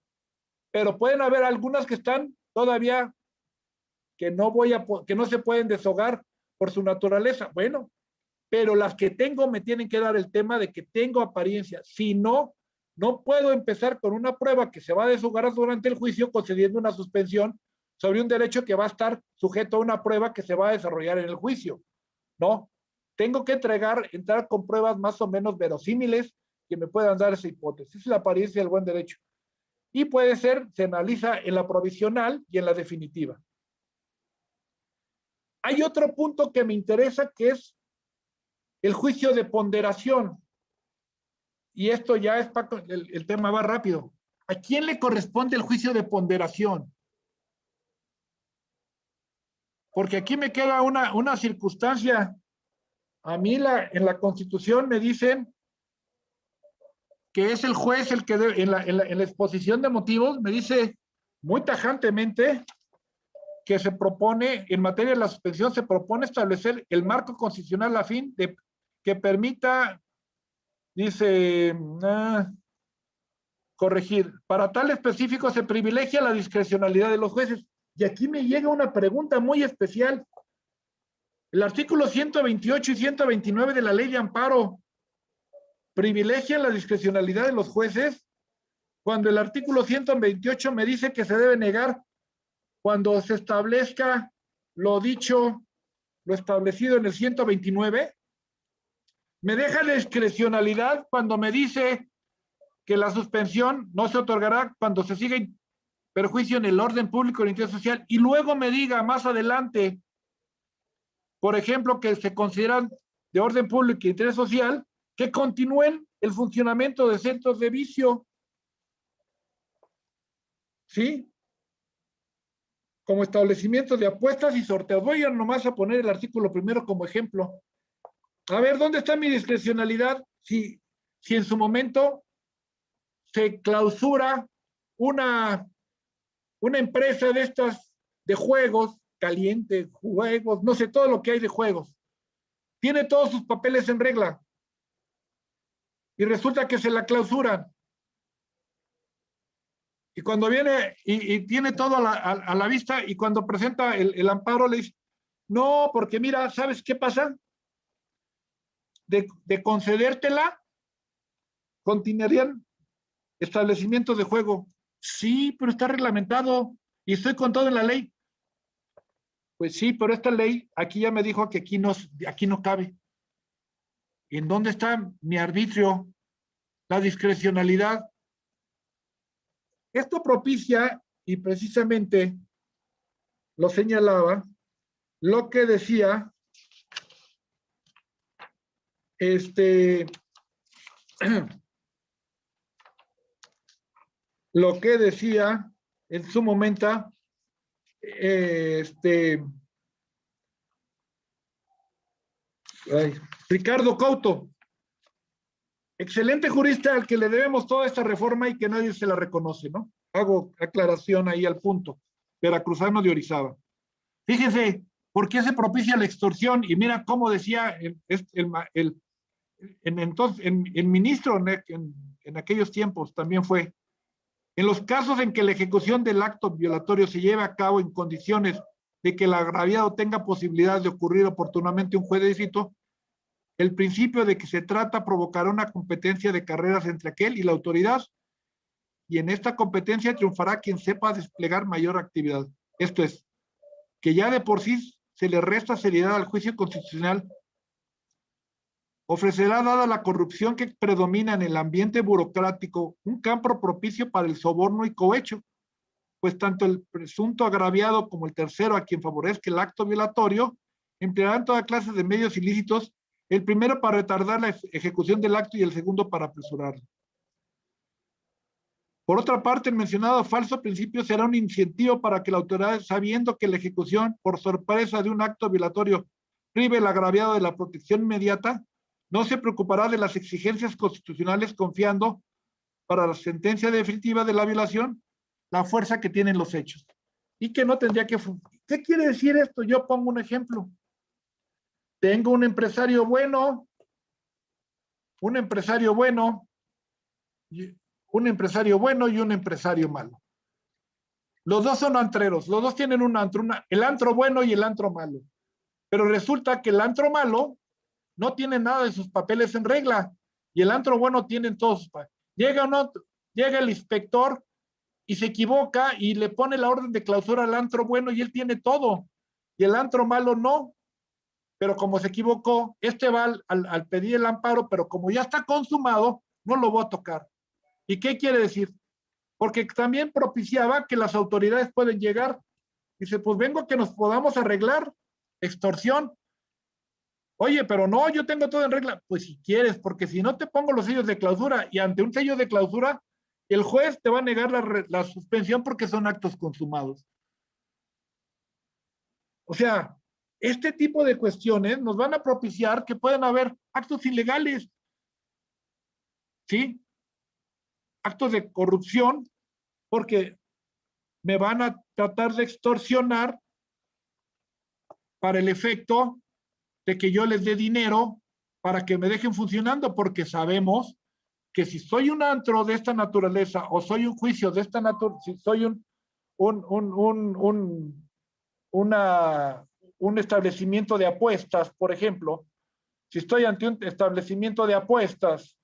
Pero pueden haber algunas que están todavía que no se pueden desahogar por su naturaleza. Bueno, pero las que tengo me tienen que dar el tema de que tengo apariencia. Si no, no puedo empezar con una prueba que se va a desahogar durante el juicio concediendo una suspensión sobre un derecho que va a estar sujeto a una prueba que se va a desarrollar en el juicio. No, tengo que entrar con pruebas más o menos verosímiles que me puedan dar esa hipótesis. Es la apariencia del buen derecho. Y puede ser, se analiza en la provisional y en la definitiva. Hay otro punto que me interesa, que es el juicio de ponderación. Y esto ya es, Paco, el tema va rápido. ¿A quién le corresponde el juicio de ponderación? Porque aquí me queda una circunstancia. A mí en la Constitución me dicen que es el juez el que en la exposición de motivos me dice muy tajantemente que se propone, en materia de la suspensión, se propone establecer el marco constitucional a fin de que permita, dice, corregir, para tal específico se privilegia la discrecionalidad de los jueces. Y aquí me llega una pregunta muy especial. El artículo 128 y 129 de la ley de amparo privilegian la discrecionalidad de los jueces, cuando el artículo 128 me dice que se debe negar cuando se establezca lo dicho, lo establecido en el 129. Me deja la discrecionalidad cuando me dice que la suspensión no se otorgará cuando se siga perjuicio en el orden público y el interés social, y luego me diga más adelante, por ejemplo, que se consideran de orden público y interés social, que continúen el funcionamiento de centros de vicio. ¿Sí? Como establecimiento de apuestas y sorteos. Voy a nomás a poner el artículo primero como ejemplo. A ver, ¿dónde está mi discrecionalidad? Si en su momento se clausura una empresa de estas de juegos, caliente, juegos, no sé, todo lo que hay de juegos. Tiene todos sus papeles en regla. Y resulta que se la clausuran. Y cuando viene y tiene todo a la vista, y cuando presenta el amparo le dice, no, porque mira, ¿sabes qué pasa? De concedértela, continuarían establecimientos de juego. Sí, pero está reglamentado y estoy con todo en la ley. Pues sí, pero esta ley aquí ya me dijo que aquí no cabe. ¿En dónde está mi arbitrio? La discrecionalidad. Esto propicia, y precisamente lo señalaba, lo que decía lo que decía en su momento Ricardo Couto, excelente jurista al que le debemos toda esta reforma y que nadie se la reconoce, ¿no? Hago aclaración ahí al punto. Veracruzano de Orizaba. Fíjense, ¿por qué se propicia la extorsión? Y mira cómo decía el ministro en aquellos tiempos también fue, en los casos en que la ejecución del acto violatorio se lleve a cabo en condiciones de que el agraviado tenga posibilidad de ocurrir oportunamente un juez de distrito, el principio de que se trata provocará una competencia de carreras entre aquel y la autoridad, y en esta competencia triunfará quien sepa desplegar mayor actividad. Esto es, que ya de por sí se le resta seriedad al juicio constitucional ofrecerá, dada la corrupción que predomina en el ambiente burocrático, un campo propicio para el soborno y cohecho, pues tanto el presunto agraviado como el tercero a quien favorezca el acto violatorio emplearán toda clase de medios ilícitos, el primero para retardar la ejecución del acto y el segundo para apresurarlo. Por otra parte, el mencionado falso principio será un incentivo para que la autoridad, sabiendo que la ejecución por sorpresa de un acto violatorio prive el agraviado de la protección inmediata, no se preocupará de las exigencias constitucionales, confiando para la sentencia definitiva de la violación la fuerza que tienen los hechos y que no tendría que... ¿Qué quiere decir esto? Yo pongo un ejemplo. Tengo un empresario bueno y un empresario malo. Los dos son antreros, los dos tienen un antro, el antro bueno y el antro malo. Pero resulta que el antro malo no tiene nada de sus papeles en regla y el antro bueno tiene todos sus papeles. Llega el inspector y se equivoca y le pone la orden de clausura al antro bueno y él tiene todo y el antro malo no. Pero como se equivocó, va al pedir el amparo, pero como ya está consumado, no lo voy a tocar. ¿Y qué quiere decir? Porque también propiciaba que las autoridades pueden llegar. Dice, pues vengo a que nos podamos arreglar. Extorsión. Oye, pero no, yo tengo todo en regla. Pues si quieres, porque si no te pongo los sellos de clausura y ante un sello de clausura, el juez te va a negar la suspensión porque son actos consumados. O sea, este tipo de cuestiones nos van a propiciar que puedan haber actos ilegales, ¿sí? Actos de corrupción, porque me van a tratar de extorsionar para el efecto de que yo les dé dinero para que me dejen funcionando, porque sabemos que si soy un antro de esta naturaleza o soy un juicio de esta naturaleza, si soy un establecimiento de apuestas, por ejemplo, si estoy ante un establecimiento de apuestas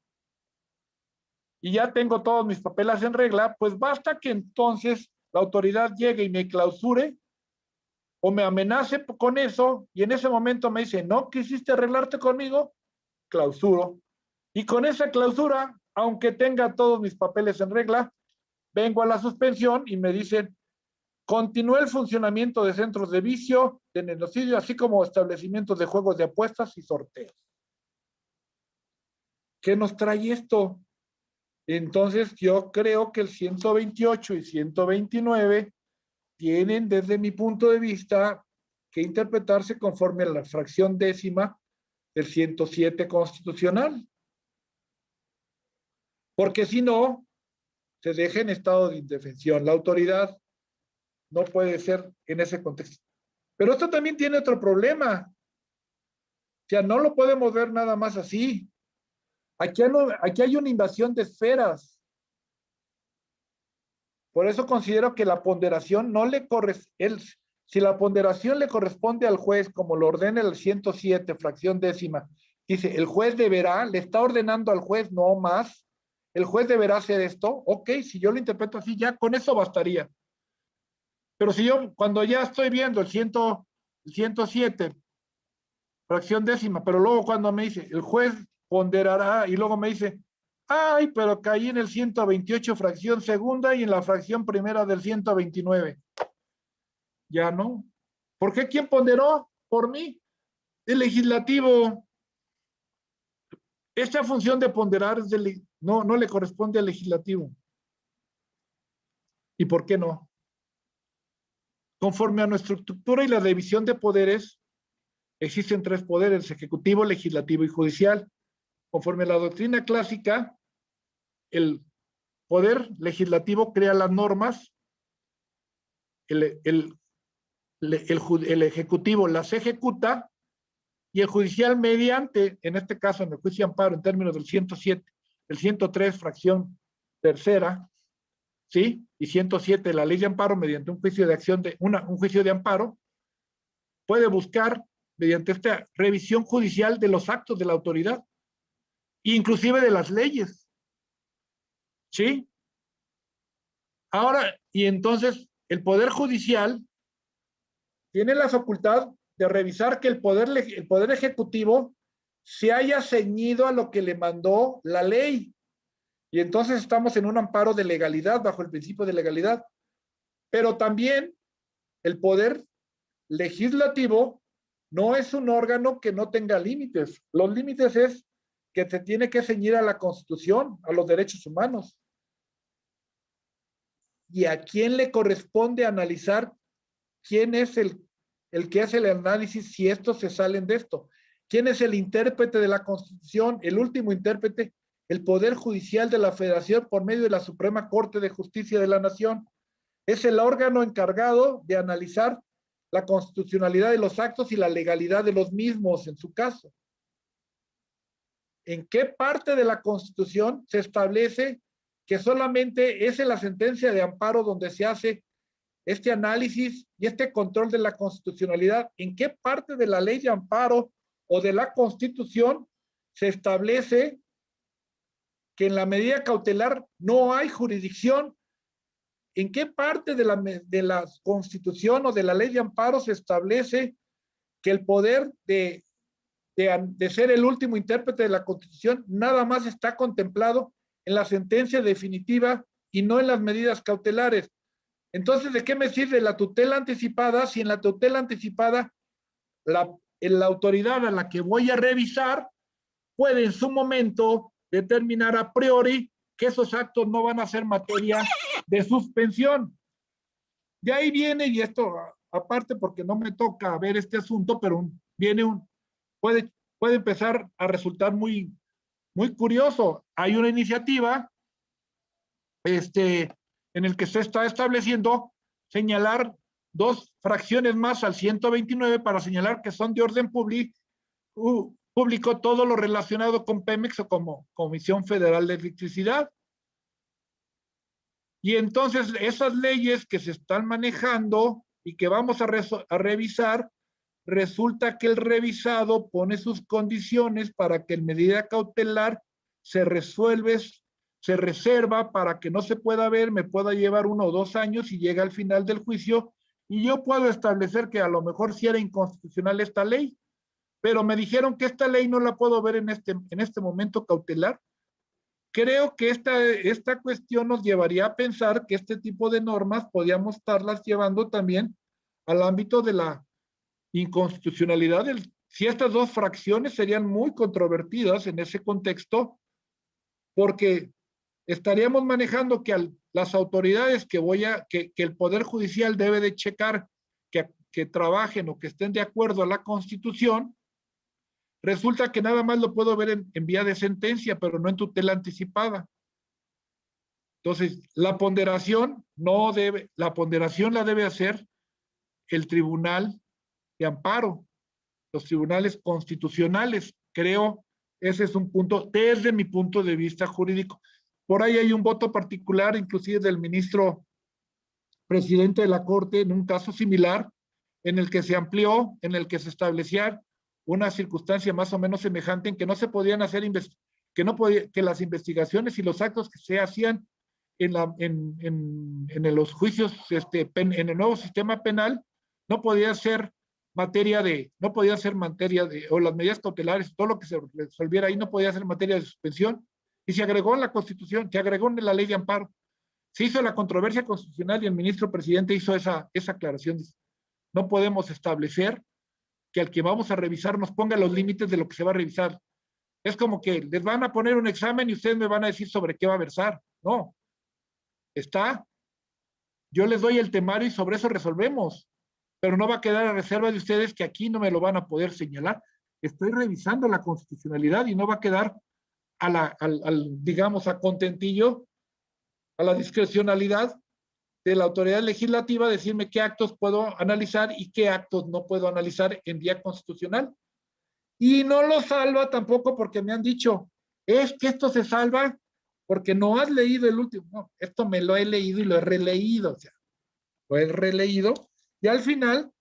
y ya tengo todos mis papeles en regla, pues basta que entonces la autoridad llegue y me clausure o me amenace con eso y en ese momento me dice, no quisiste arreglarte conmigo, clausuro. Y con esa clausura, aunque tenga todos mis papeles en regla, vengo a la suspensión y me dicen, continúe el funcionamiento de centros de vicio, de genocidio, así como establecimientos de juegos de apuestas y sorteos. ¿Qué nos trae esto? Entonces yo creo que el 128 y 129 tienen desde mi punto de vista que interpretarse conforme a la fracción décima del 107 constitucional. Porque si no, se deja en estado de indefensión. La autoridad no puede ser en ese contexto. Pero esto también tiene otro problema. O sea, no lo podemos ver nada más así. Aquí hay una invasión de esferas. Por eso considero que la ponderación no le corresponde. Si la ponderación le corresponde al juez, como lo ordena el 107, fracción décima, dice, el juez deberá, le está ordenando al juez, no más, el juez deberá hacer esto. Ok, si yo lo interpreto así, ya con eso bastaría. Pero si yo, cuando ya estoy viendo el 107, fracción décima, pero luego cuando me dice, el juez ponderará, y luego me dice, ay, pero caí en el 128, fracción segunda, y en la fracción primera del 129. Ya no. ¿Por qué? ¿Quién ponderó? Por mí. El legislativo. Esta función de ponderar no le corresponde al legislativo. ¿Y por qué no? Conforme a nuestra estructura y la división de poderes, existen tres poderes, ejecutivo, legislativo y judicial. Conforme a la doctrina clásica, el poder legislativo crea las normas, el ejecutivo las ejecuta y el judicial mediante, en este caso en el juicio de amparo en términos del 107, el 103 fracción tercera, ¿sí? Y 107 la ley de amparo mediante un juicio de acción un juicio de amparo, puede buscar mediante esta revisión judicial de los actos de la autoridad, inclusive de las leyes, ¿sí? Ahora, y entonces el Poder Judicial tiene la facultad de revisar que el poder Ejecutivo se haya ceñido a lo que le mandó la ley. Y entonces estamos en un amparo de legalidad, bajo el principio de legalidad. Pero también el poder legislativo no es un órgano que no tenga límites. Los límites es que se tiene que ceñir a la Constitución, a los derechos humanos. ¿Y a quién le corresponde analizar quién es el que hace el análisis si estos se salen de esto? ¿Quién es el intérprete de la Constitución? El último intérprete, el Poder Judicial de la Federación por medio de la Suprema Corte de Justicia de la Nación. Es el órgano encargado de analizar la constitucionalidad de los actos y la legalidad de los mismos en su caso. ¿En qué parte de la Constitución se establece que solamente es en la sentencia de amparo donde se hace este análisis y este control de la constitucionalidad? ¿En qué parte de la ley de amparo o de la Constitución se establece que en la medida cautelar no hay jurisdicción? ¿En qué parte de la Constitución o de la ley de amparo se establece que el poder de ser el último intérprete de la Constitución nada más está contemplado en la sentencia definitiva y no en las medidas cautelares? Entonces, ¿de qué me sirve la tutela anticipada si en la tutela anticipada la autoridad a la que voy a revisar puede en su momento determinar a priori que esos actos no van a ser materia de suspensión? De ahí viene, y esto aparte porque no me toca ver este asunto, pero puede empezar a resultar muy, muy curioso. Hay una iniciativa en el que se está estableciendo señalar 2 fracciones más al 129 para señalar que son de orden público todo lo relacionado con Pemex o como Comisión Federal de Electricidad. Y entonces esas leyes que se están manejando y que vamos a revisar, resulta que el revisado pone sus condiciones para que en medida cautelar se reserva para que no se pueda ver, me pueda llevar 1 o 2 años y llega al final del juicio y yo puedo establecer que a lo mejor sí era inconstitucional esta ley, pero me dijeron que esta ley no la puedo ver en este momento cautelar. Creo que esta cuestión nos llevaría a pensar que este tipo de normas podríamos estarlas llevando también al ámbito de la inconstitucionalidad. Si estas 2 fracciones serían muy controvertidas en ese contexto, porque estaríamos manejando que las autoridades que el Poder Judicial debe de checar que trabajen o que estén de acuerdo a la Constitución, resulta que nada más lo puedo ver en vía de sentencia, pero no en tutela anticipada. Entonces, la ponderación la debe hacer el Tribunal de Amparo, los tribunales constitucionales. Creo, ese es un punto, desde mi punto de vista jurídico. Por ahí hay un voto particular, inclusive del ministro presidente de la Corte, en un caso similar, en el que se amplió, en el que se establecía una circunstancia más o menos semejante en que no se podían hacer, que las investigaciones y los actos que se hacían en los juicios, en el nuevo sistema penal, no podía ser materia de, o las medidas cautelares, todo lo que se resolviera ahí no podía ser materia de suspensión, y se agregó en la Constitución, se agregó en la ley de amparo. Se hizo la controversia constitucional y el ministro presidente hizo esa aclaración. No podemos establecer que al que vamos a revisar nos ponga los límites de lo que se va a revisar. Es como que les van a poner un examen y ustedes me van a decir sobre qué va a versar. No. Yo les doy el temario y sobre eso resolvemos, pero no va a quedar a reserva de ustedes que aquí no me lo van a poder señalar. Estoy revisando la constitucionalidad y no va a quedar digamos, a contentillo, a la discrecionalidad de la autoridad legislativa decirme qué actos puedo analizar y qué actos no puedo analizar en vía constitucional. Y no lo salva tampoco porque me han dicho, es que esto se salva porque no has leído el último. No, esto me lo he leído y lo he releído, o sea, lo he releído. Y al final,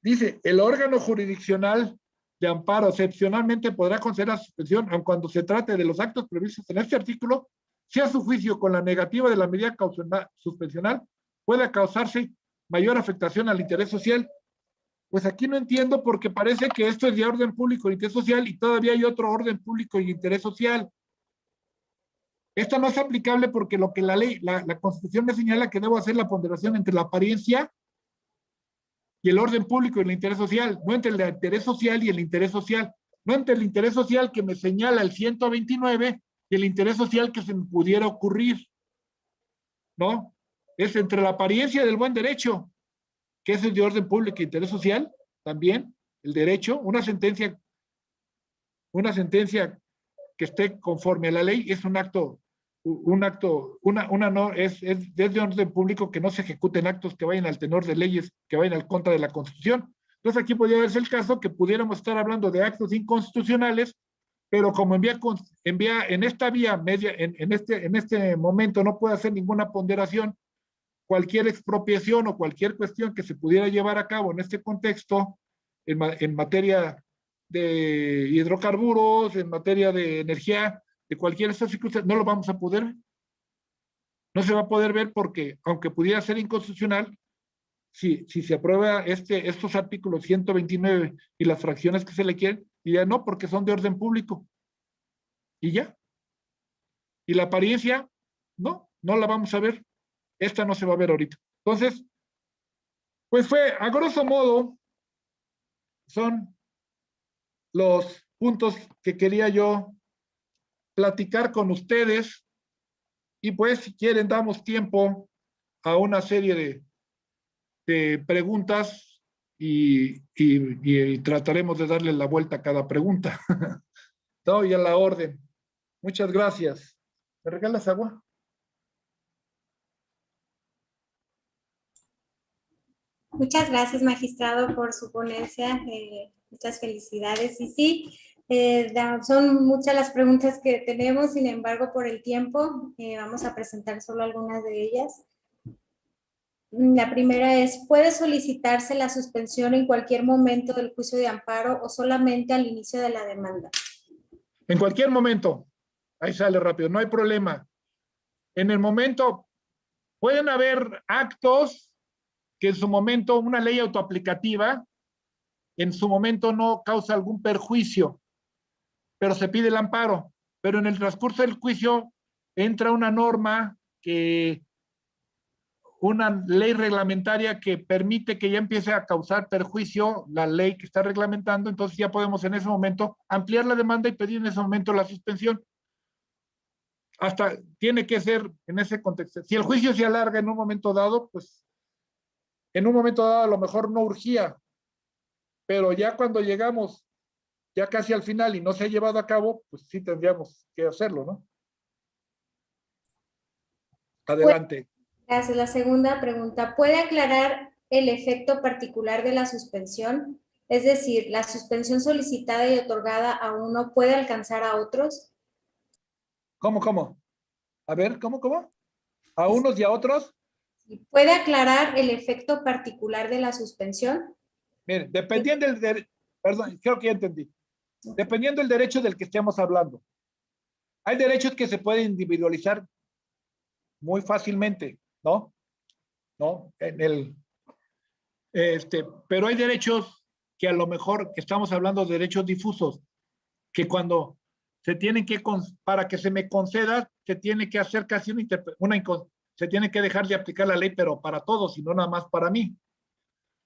dice, el órgano jurisdiccional de amparo excepcionalmente podrá conceder la suspensión, aun cuando se trate de los actos previstos en este artículo, si a su juicio con la negativa de la medida suspensional puede causarse mayor afectación al interés social. Pues aquí no entiendo porque parece que esto es de orden público e interés social y todavía hay otro orden público y interés social. Esto no es aplicable porque lo que la ley, la Constitución me señala que debo hacer la ponderación entre la apariencia y el orden público y el interés social, no entre el interés social y el interés social, no entre el interés social que me señala el 129 y el interés social que se me pudiera ocurrir, ¿no? Es entre la apariencia del buen derecho, que es el de orden público e interés social, también, el derecho, una sentencia que esté conforme a la ley es un acto, no, es de orden público que no se ejecuten actos que vayan al tenor de leyes, que vayan al contra de la Constitución. Entonces aquí podría verse el caso que pudiéramos estar hablando de actos inconstitucionales, pero como envía en esta vía media, en este momento no puede hacer ninguna ponderación, cualquier expropiación o cualquier cuestión que se pudiera llevar a cabo en este contexto, en materia de hidrocarburos, en materia de energía, de cualquier de estas circunstancias, no lo vamos a poder ver. No se va a poder ver porque, aunque pudiera ser inconstitucional, si se aprueba estos artículos 129 y las fracciones que se le quieren, diría no, porque son de orden público. Y ya. Y la apariencia, no la vamos a ver. Esta no se va a ver ahorita. Entonces, pues fue, a grosso modo, son los puntos que quería yo platicar con ustedes. Y pues, si quieren, damos tiempo a una serie de preguntas y trataremos de darle la vuelta a cada pregunta. Estoy a la orden. Muchas gracias. ¿Me regalas agua? Muchas gracias, magistrado, por su ponencia. Muchas felicidades. Y sí, son muchas las preguntas que tenemos, sin embargo, por el tiempo, vamos a presentar solo algunas de ellas. La primera es, ¿puede solicitarse la suspensión en cualquier momento del juicio de amparo o solamente al inicio de la demanda? En cualquier momento. Ahí sale rápido, no hay problema. En el momento, pueden haber actos que en su momento una ley autoaplicativa en su momento no causa algún perjuicio, pero se pide el amparo. Pero en el transcurso del juicio entra una norma una ley reglamentaria que permite que ya empiece a causar perjuicio la ley que está reglamentando, entonces ya podemos en ese momento ampliar la demanda y pedir en ese momento la suspensión. Hasta tiene que ser en ese contexto. Si el juicio se alarga en un momento dado, pues en un momento dado a lo mejor no urgía, pero ya cuando llegamos ya casi al final y no se ha llevado a cabo, pues sí tendríamos que hacerlo, ¿no? Adelante. Gracias. La segunda pregunta, ¿puede aclarar el efecto particular de la suspensión? Es decir, ¿la suspensión solicitada y otorgada a uno puede alcanzar a otros? ¿Cómo? A ver, ¿cómo? ¿A unos y a otros? ¿Puede aclarar el efecto particular de la suspensión? Mire, dependiendo del perdón, creo que ya entendí. Dependiendo del derecho del que estemos hablando. Hay derechos que se pueden individualizar muy fácilmente, ¿no? Pero hay derechos que a lo mejor que estamos hablando de derechos difusos, que cuando se tienen que, para que se me conceda, se tiene que hacer casi se tiene que dejar de aplicar la ley, pero para todos y no nada más para mí.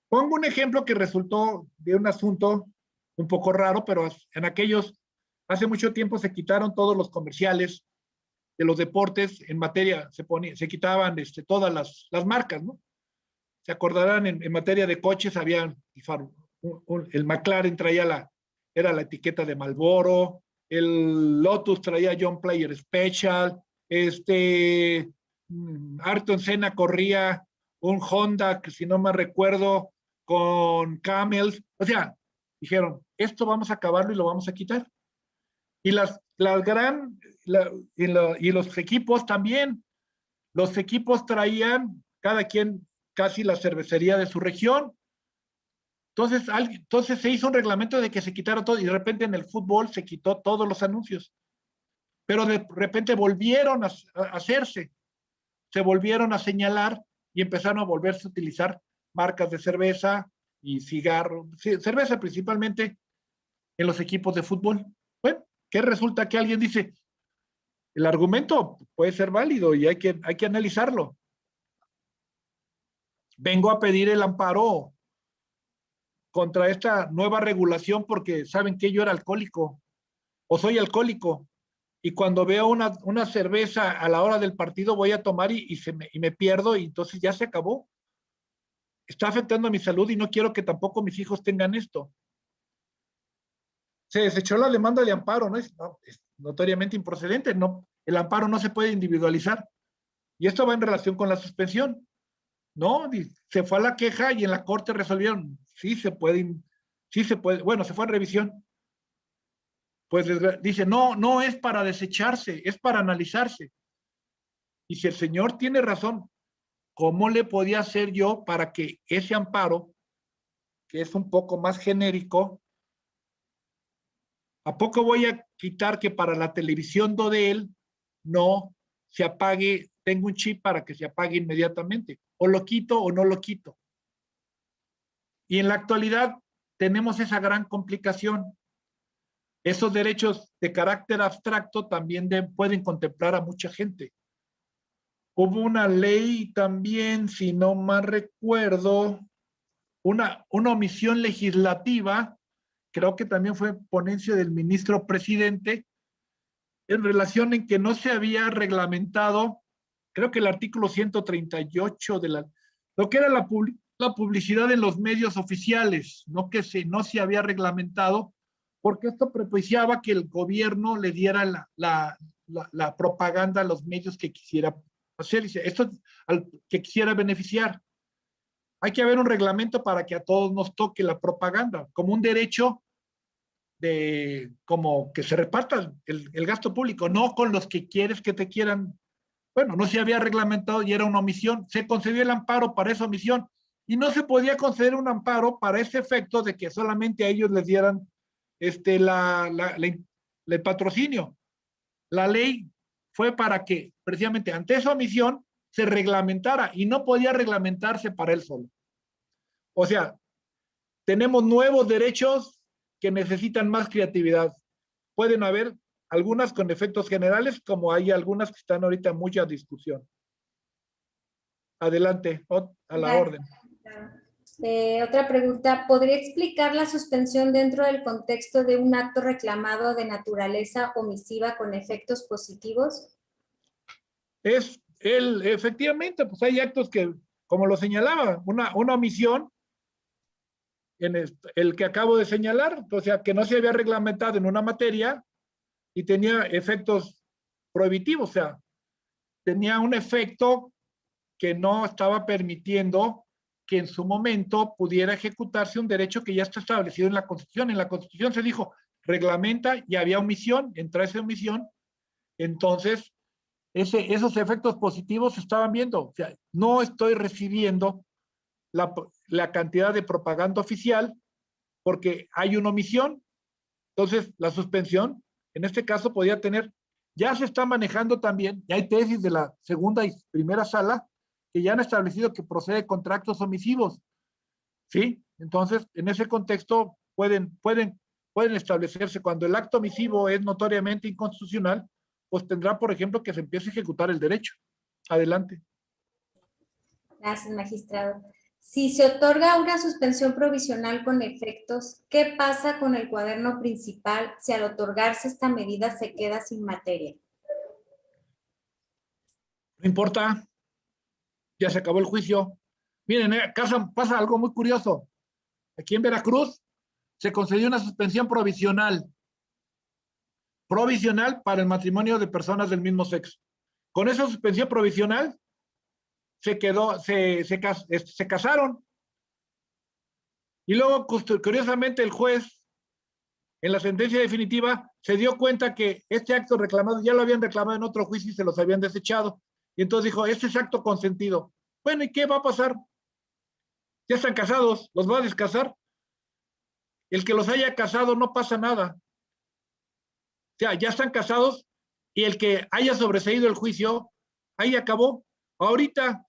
Pongo un ejemplo que resultó de un asunto un poco raro, pero hace mucho tiempo se quitaron todos los comerciales de los deportes en materia, se quitaban todas las marcas, ¿no? Se acordarán, en materia de coches, el McLaren era la etiqueta de Marlboro, el Lotus traía John Player Special, Ayrton Senna corría un Honda, que si no me recuerdo, con Camels. O sea, dijeron, esto vamos a acabarlo y lo vamos a quitar. Y y los equipos también. Los equipos traían cada quien casi la cervecería de su región. Entonces se hizo un reglamento de que se quitara todo y de repente en el fútbol se quitó todos los anuncios. Pero de repente volvieron a hacerse, se volvieron a señalar y empezaron a volverse a utilizar marcas de cerveza, y cigarro, cerveza principalmente en los equipos de fútbol. Bueno, ¿qué resulta? Que alguien dice, el argumento puede ser válido y hay que analizarlo. Vengo a pedir el amparo contra esta nueva regulación porque saben que yo era alcohólico o soy alcohólico y cuando veo una cerveza a la hora del partido voy a tomar y me pierdo y entonces ya se acabó. Está afectando a mi salud y no quiero que tampoco mis hijos tengan esto. Se desechó la demanda de amparo, ¿no? Es notoriamente improcedente, no, el amparo no se puede individualizar. Y esto va en relación con la suspensión, ¿no? Se fue a la queja y en la corte resolvieron, sí se puede, bueno, se fue a revisión. Pues dice, no es para desecharse, es para analizarse. Y si el señor tiene razón, ¿cómo le podía hacer yo para que ese amparo, que es un poco más genérico, ¿a poco voy a quitar que para la televisión de él no se apague, tengo un chip para que se apague inmediatamente? O lo quito o no lo quito. Y en la actualidad tenemos esa gran complicación. Esos derechos de carácter abstracto también pueden contemplar a mucha gente. Hubo una ley también, si no mal recuerdo, una omisión legislativa, creo que también fue ponencia del ministro presidente, en relación en que no se había reglamentado, creo que el artículo 138 de lo que era la publicidad en los medios oficiales, no se había reglamentado, porque esto propiciaba que el gobierno le diera la propaganda a los medios que quisiera hacer, esto al que quisiera beneficiar. Hay que haber un reglamento para que a todos nos toque la propaganda, como un derecho como que se reparta el gasto público, no con los que quieres que te quieran. Bueno, no se había reglamentado y era una omisión. Se concedió el amparo para esa omisión y no se podía conceder un amparo para ese efecto de que solamente a ellos les dieran el patrocinio. La ley fue para que precisamente ante esa omisión se reglamentara y no podía reglamentarse para él solo. O sea, tenemos nuevos derechos que necesitan más creatividad. Pueden haber algunas con efectos generales, como hay algunas que están ahorita en mucha discusión. Adelante, a la orden. Otra pregunta, ¿podría explicar la suspensión dentro del contexto de un acto reclamado de naturaleza omisiva con efectos positivos? Efectivamente, pues hay actos que, como lo señalaba, una omisión en el que acabo de señalar, o sea, que no se había reglamentado en una materia y tenía efectos prohibitivos, o sea, tenía un efecto que no estaba permitiendo que en su momento pudiera ejecutarse un derecho que ya está establecido en la Constitución. En la Constitución se dijo, reglamenta y había omisión, entra esa omisión, entonces esos efectos positivos se estaban viendo, o sea, no estoy recibiendo la cantidad de propaganda oficial porque hay una omisión. Entonces, la suspensión, en este caso, podía tener, ya se está manejando también, ya hay tesis de la segunda y primera sala que ya han establecido que procede contra actos omisivos, ¿sí? Entonces, en ese contexto, pueden establecerse cuando el acto omisivo es notoriamente inconstitucional, pues tendrá, por ejemplo, que se empiece a ejecutar el derecho. Adelante. Gracias, magistrado. Si se otorga una suspensión provisional con efectos, ¿qué pasa con el cuaderno principal si al otorgarse esta medida se queda sin materia? No importa, ya se acabó el juicio. Miren, pasa algo muy curioso. Aquí en Veracruz se concedió una suspensión provisional para el matrimonio de personas del mismo sexo. Con esa suspensión provisional se casaron. Y luego, curiosamente, el juez, en la sentencia definitiva, se dio cuenta que este acto reclamado, ya lo habían reclamado en otro juicio y se los habían desechado. Y entonces dijo, este es acto consentido. Bueno, ¿y qué va a pasar? Ya están casados, ¿los va a descasar? El que los haya casado no pasa nada. O sea, ya están casados y el que haya sobreseído el juicio, ahí acabó. Ahorita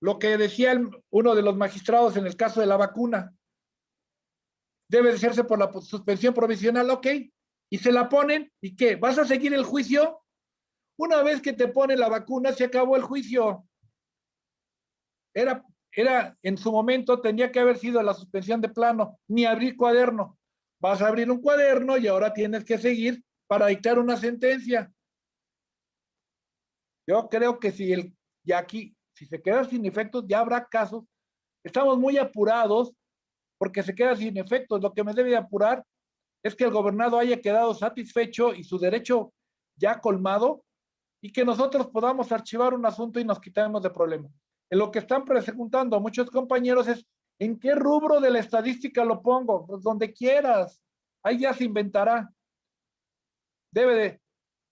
lo que decía uno de los magistrados en el caso de la vacuna. Debe de hacerse por la suspensión provisional, ok. Y se la ponen, ¿y qué? ¿Vas a seguir el juicio? Una vez que te ponen la vacuna, se acabó el juicio. Era en su momento, tenía que haber sido la suspensión de plano, ni abrir cuaderno. Vas a abrir un cuaderno y ahora tienes que seguir para dictar una sentencia. Yo creo que si se queda sin efectos, ya habrá casos. Estamos muy apurados porque se queda sin efectos. Lo que me debe de apurar es que el gobernado haya quedado satisfecho y su derecho ya colmado, y que nosotros podamos archivar un asunto y nos quitemos de problemas. En lo que están preguntando a muchos compañeros es, ¿en qué rubro de la estadística lo pongo? Pues donde quieras, ahí ya se inventará.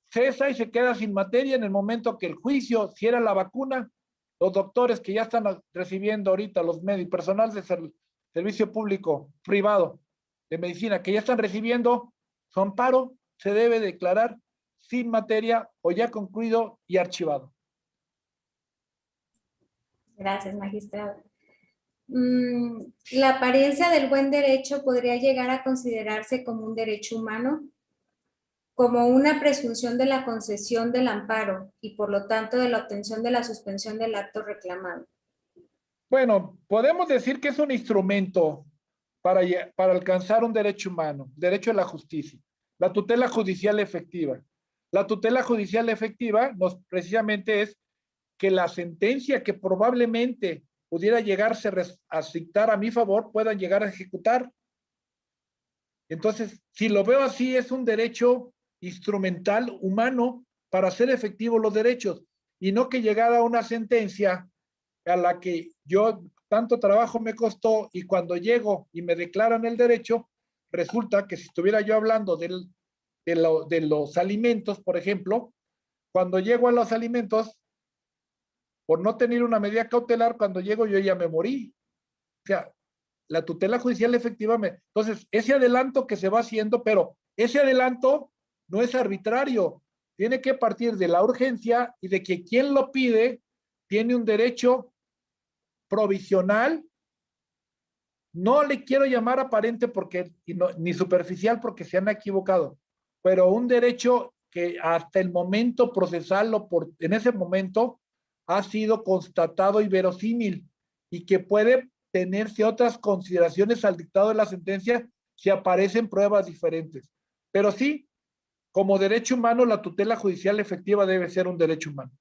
Cesa y se queda sin materia en el momento que el juicio, si era la vacuna, los doctores que ya están recibiendo ahorita, los médicos, personal de servicio público privado de medicina que ya están recibiendo su amparo, se debe declarar sin materia o ya concluido y archivado. Gracias, magistrado. ¿La apariencia del buen derecho podría llegar a considerarse como un derecho humano? Como una presunción de la concesión del amparo y por lo tanto de la obtención de la suspensión del acto reclamado. Bueno, podemos decir que es un instrumento para alcanzar un derecho humano, derecho a la justicia, la tutela judicial efectiva. La tutela judicial efectiva precisamente es que la sentencia que probablemente pudiera llegarse a dictar a mi favor puedan llegar a ejecutar. Entonces, si lo veo así, es un derecho instrumental humano para hacer efectivos los derechos, y no que llegara una sentencia a la que yo tanto trabajo me costó, y cuando llego y me declaran el derecho, resulta que si estuviera yo hablando de los alimentos, por ejemplo, cuando llego a los alimentos, por no tener una medida cautelar, cuando llego yo ya me morí. O sea, la tutela judicial efectiva entonces, ese adelanto que se va haciendo, pero ese adelanto no es arbitrario, tiene que partir de la urgencia y de que quien lo pide tiene un derecho provisional, no le quiero llamar aparente ni superficial porque se han equivocado, pero un derecho que hasta el momento procesal en ese momento ha sido constatado y verosímil, y que puede tenerse otras consideraciones al dictado de la sentencia si aparecen pruebas diferentes. Pero sí, como derecho humano, la tutela judicial efectiva debe ser un derecho humano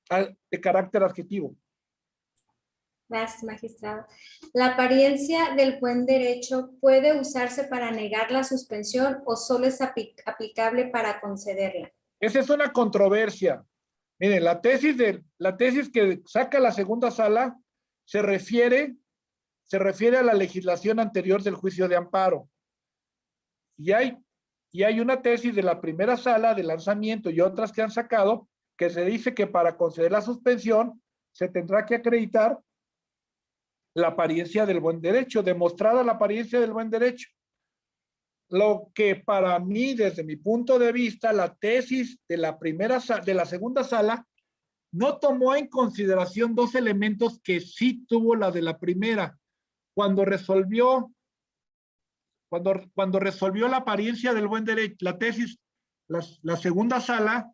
de carácter adjetivo. Gracias, magistrado. ¿La apariencia del buen derecho puede usarse para negar la suspensión o solo es aplicable para concederla? Esa es una controversia. Miren, la tesis que saca la segunda sala se refiere a la legislación anterior del juicio de amparo. Y hay una tesis de la primera sala de lanzamiento y otras que han sacado que se dice que para conceder la suspensión se tendrá que acreditar la apariencia del buen derecho, demostrada la apariencia del buen derecho. Lo que para mí, desde mi punto de vista, la tesis de la segunda sala no tomó en consideración dos elementos que sí tuvo la de la primera. Cuando resolvió la apariencia del buen derecho, la tesis, la segunda sala,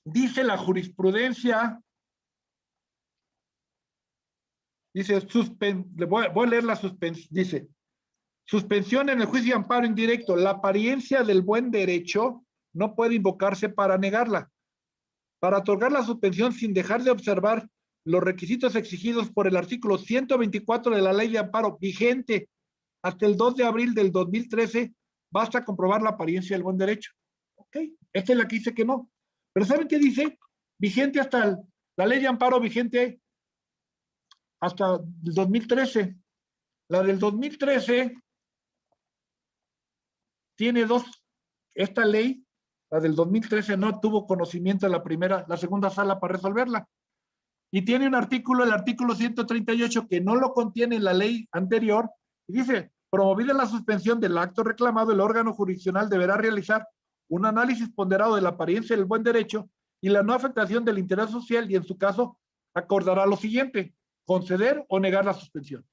dice la jurisprudencia, dice, voy a leer la suspensión, dice, suspensión en el juicio de amparo indirecto, la apariencia del buen derecho no puede invocarse para negarla. Para otorgar la suspensión sin dejar de observar los requisitos exigidos por el artículo 124 de la Ley de Amparo vigente hasta el 2 de abril del 2013, basta comprobar la apariencia del buen derecho. Ok, esta es la que dice que no. Pero ¿saben qué dice? Vigente hasta la Ley de Amparo vigente hasta el 2013. La del 2013 tiene esta ley, la del 2013 no tuvo conocimiento de la segunda sala para resolverla. Y tiene un artículo, el artículo 138, que no lo contiene la ley anterior, y dice, promovida la suspensión del acto reclamado, el órgano jurisdiccional deberá realizar un análisis ponderado de la apariencia del buen derecho y la no afectación del interés social, y en su caso, acordará lo siguiente: conceder o negar la suspensión.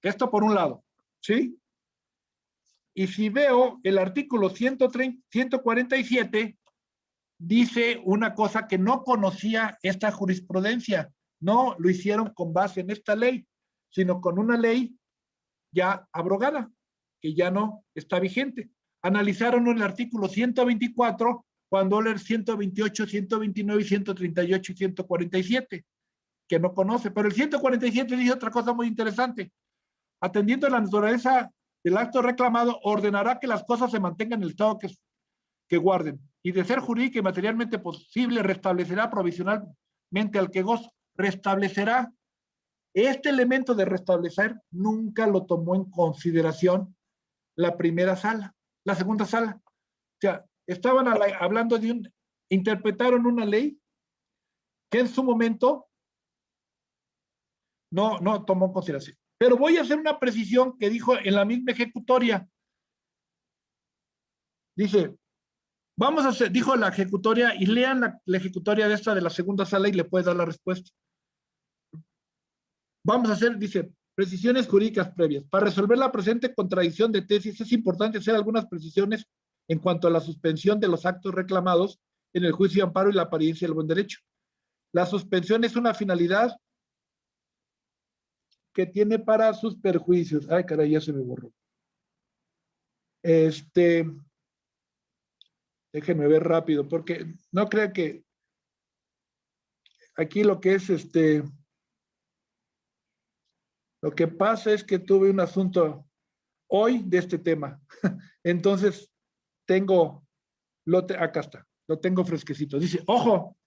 Esto por un lado, ¿sí? Y si veo el artículo 147, dice una cosa que no conocía esta jurisprudencia. No lo hicieron con base en esta ley, sino con una ley ya abrogada, que ya no está vigente. Analizaron el artículo 124, cuando el 128, 129, 138 y 147, que no conoce. Pero el 147 dice otra cosa muy interesante. Atendiendo a la naturaleza del acto reclamado, ordenará que las cosas se mantengan en el estado que guarden, y de ser jurídica y materialmente posible, restablecerá provisionalmente al que goza. Restablecerá. Este elemento de restablecer nunca lo tomó en consideración la primera sala, la segunda sala. O sea, estaban hablando interpretaron una ley que en su momento no tomó en consideración. Pero voy a hacer una precisión que dijo en la misma ejecutoria. Dice, vamos a hacer, dijo la ejecutoria, y lean la ejecutoria de esta de la segunda sala y le puede dar la respuesta. Vamos a hacer, dice, precisiones jurídicas previas. Para resolver la presente contradicción de tesis, es importante hacer algunas precisiones en cuanto a la suspensión de los actos reclamados en el juicio de amparo y la apariencia del buen derecho. La suspensión es una finalidad que tiene para sus perjuicios. Ay, caray, ya se me borró. Déjenme ver rápido, porque no creo que aquí lo que es lo que pasa es que tuve un asunto hoy de este tema. Entonces, acá está, lo tengo fresquecito. Dice, ojo,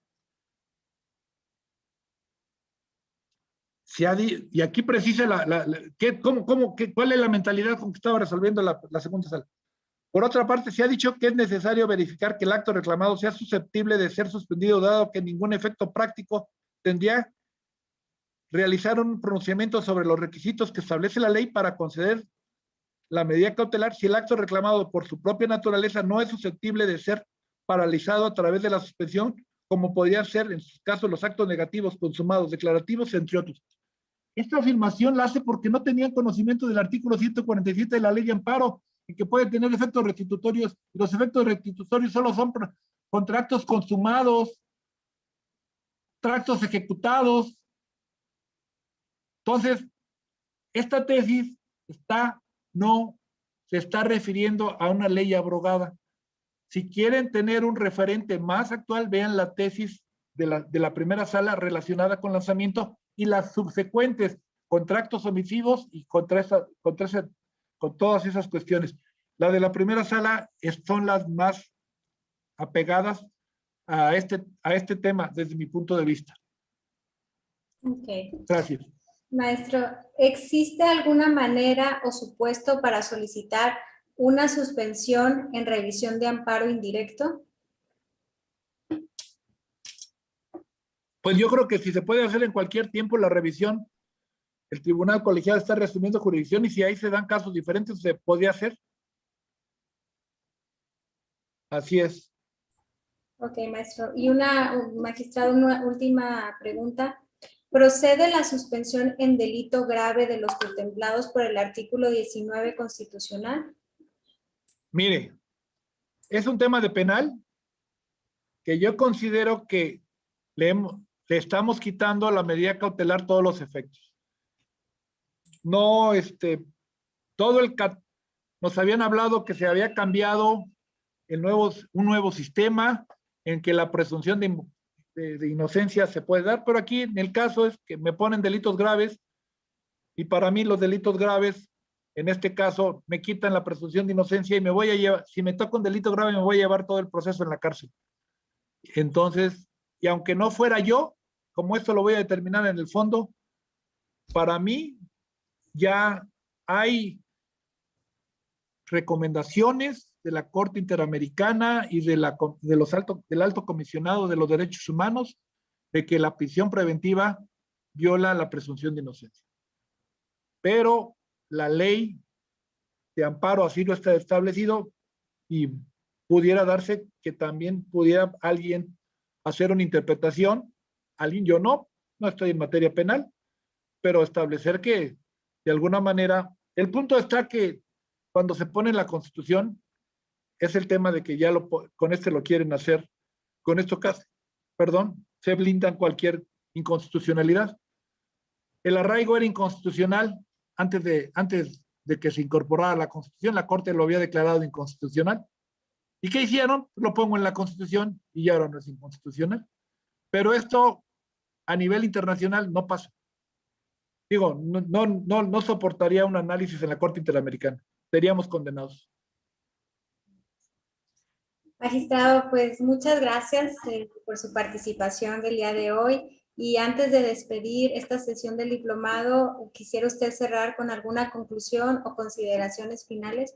y aquí precisa cuál es la mentalidad con que estaba resolviendo la segunda sala. Por otra parte, se ha dicho que es necesario verificar que el acto reclamado sea susceptible de ser suspendido, dado que ningún efecto práctico tendría realizar un pronunciamiento sobre los requisitos que establece la ley para conceder la medida cautelar si el acto reclamado por su propia naturaleza no es susceptible de ser paralizado a través de la suspensión, como podría ser en sus casos los actos negativos consumados, declarativos, entre otros. Esta afirmación la hace porque no tenían conocimiento del artículo 147 de la ley de amparo, y que puede tener efectos restitutorios. Los efectos restitutorios solo son contra actos consumados, actos ejecutados. Entonces, esta tesis no se está refiriendo a una ley abrogada. Si quieren tener un referente más actual, vean la tesis de la primera sala relacionada con lanzamiento y las subsecuentes contra actos omisivos y con todas esas cuestiones. La de la primera sala son las más apegadas a este tema desde mi punto de vista. Ok. Gracias. Maestro, ¿existe alguna manera o supuesto para solicitar una suspensión en revisión de amparo indirecto? Pues yo creo que si se puede hacer en cualquier tiempo la revisión, el tribunal colegiado está resumiendo jurisdicción, y si ahí se dan casos diferentes, se podría hacer. Así es. Ok, maestro. Y magistrado, una última pregunta. ¿Procede la suspensión en delito grave de los contemplados por el artículo 19 constitucional? Mire, es un tema de penal que yo considero que le estamos quitando la medida cautelar todos los efectos. No, nos habían hablado que se había cambiado un nuevo sistema en que la presunción de inocencia se puede dar, pero aquí en el caso es que me ponen delitos graves, y para mí los delitos graves, en este caso, me quitan la presunción de inocencia y me voy a llevar, si me toca un delito grave, me voy a llevar todo el proceso en la cárcel. Entonces, y aunque no fuera yo, como esto lo voy a determinar en el fondo, para mí ya hay recomendaciones de la Corte Interamericana y del Alto Comisionado de los Derechos Humanos de que la prisión preventiva viola la presunción de inocencia. Pero la ley de amparo así lo está establecido, y pudiera darse que también pudiera alguien hacer una interpretación alguien, yo no estoy en materia penal, pero establecer que de alguna manera, el punto está que cuando se pone en la Constitución, es el tema de que ya con este lo quieren hacer, con esto casi, perdón, se blindan cualquier inconstitucionalidad. El arraigo era inconstitucional antes de que se incorporara a la Constitución, la Corte lo había declarado inconstitucional. ¿Y qué hicieron? Lo pongo en la Constitución y ya ahora no es inconstitucional. Pero esto a nivel internacional no pasa. Digo, no soportaría un análisis en la Corte Interamericana. Seríamos condenados. Magistrado, pues muchas gracias por su participación del día de hoy. Y antes de despedir esta sesión del diplomado, ¿quisiera usted cerrar con alguna conclusión o consideraciones finales?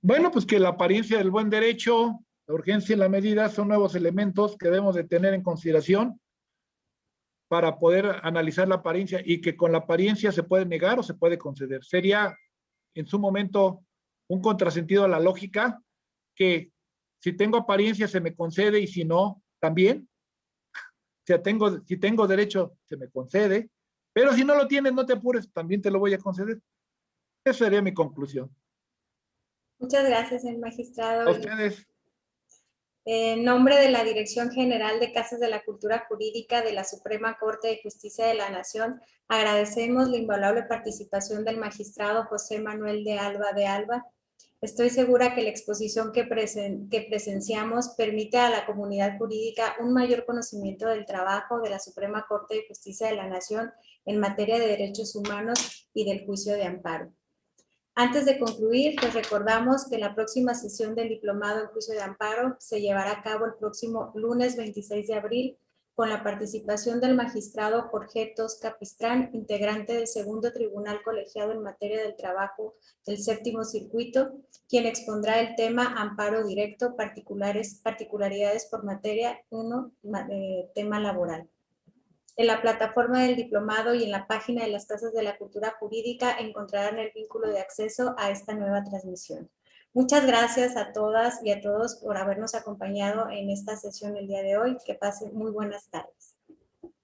Bueno, pues que la apariencia del buen derecho, la urgencia y la medida son nuevos elementos que debemos de tener en consideración para poder analizar la apariencia y que con la apariencia se puede negar o se puede conceder. Sería en su momento un contrasentido a la lógica que si tengo apariencia se me concede y si no, también. O sea, si tengo derecho, se me concede, pero si no lo tienes, no te apures, también te lo voy a conceder. Esa sería mi conclusión. Muchas gracias, señor magistrado. A ustedes. En nombre de la Dirección General de Casas de la Cultura Jurídica de la Suprema Corte de Justicia de la Nación, agradecemos la invaluable participación del magistrado José Manuel de Alba. Estoy segura que la exposición que presenciamos permite a la comunidad jurídica un mayor conocimiento del trabajo de la Suprema Corte de Justicia de la Nación en materia de derechos humanos y del juicio de amparo. Antes de concluir, les recordamos que la próxima sesión del Diplomado en Juicio de Amparo se llevará a cabo el próximo lunes 26 de abril con la participación del magistrado Jorge Tosca Pistrán, integrante del Segundo Tribunal Colegiado en Materia del Trabajo del Séptimo Circuito, quien expondrá el tema Amparo Directo, particularidades por materia 1, tema laboral. En la plataforma del diplomado y en la página de las Casas de la Cultura Jurídica encontrarán el vínculo de acceso a esta nueva transmisión. Muchas gracias a todas y a todos por habernos acompañado en esta sesión el día de hoy. Que pasen muy buenas tardes.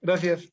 Gracias.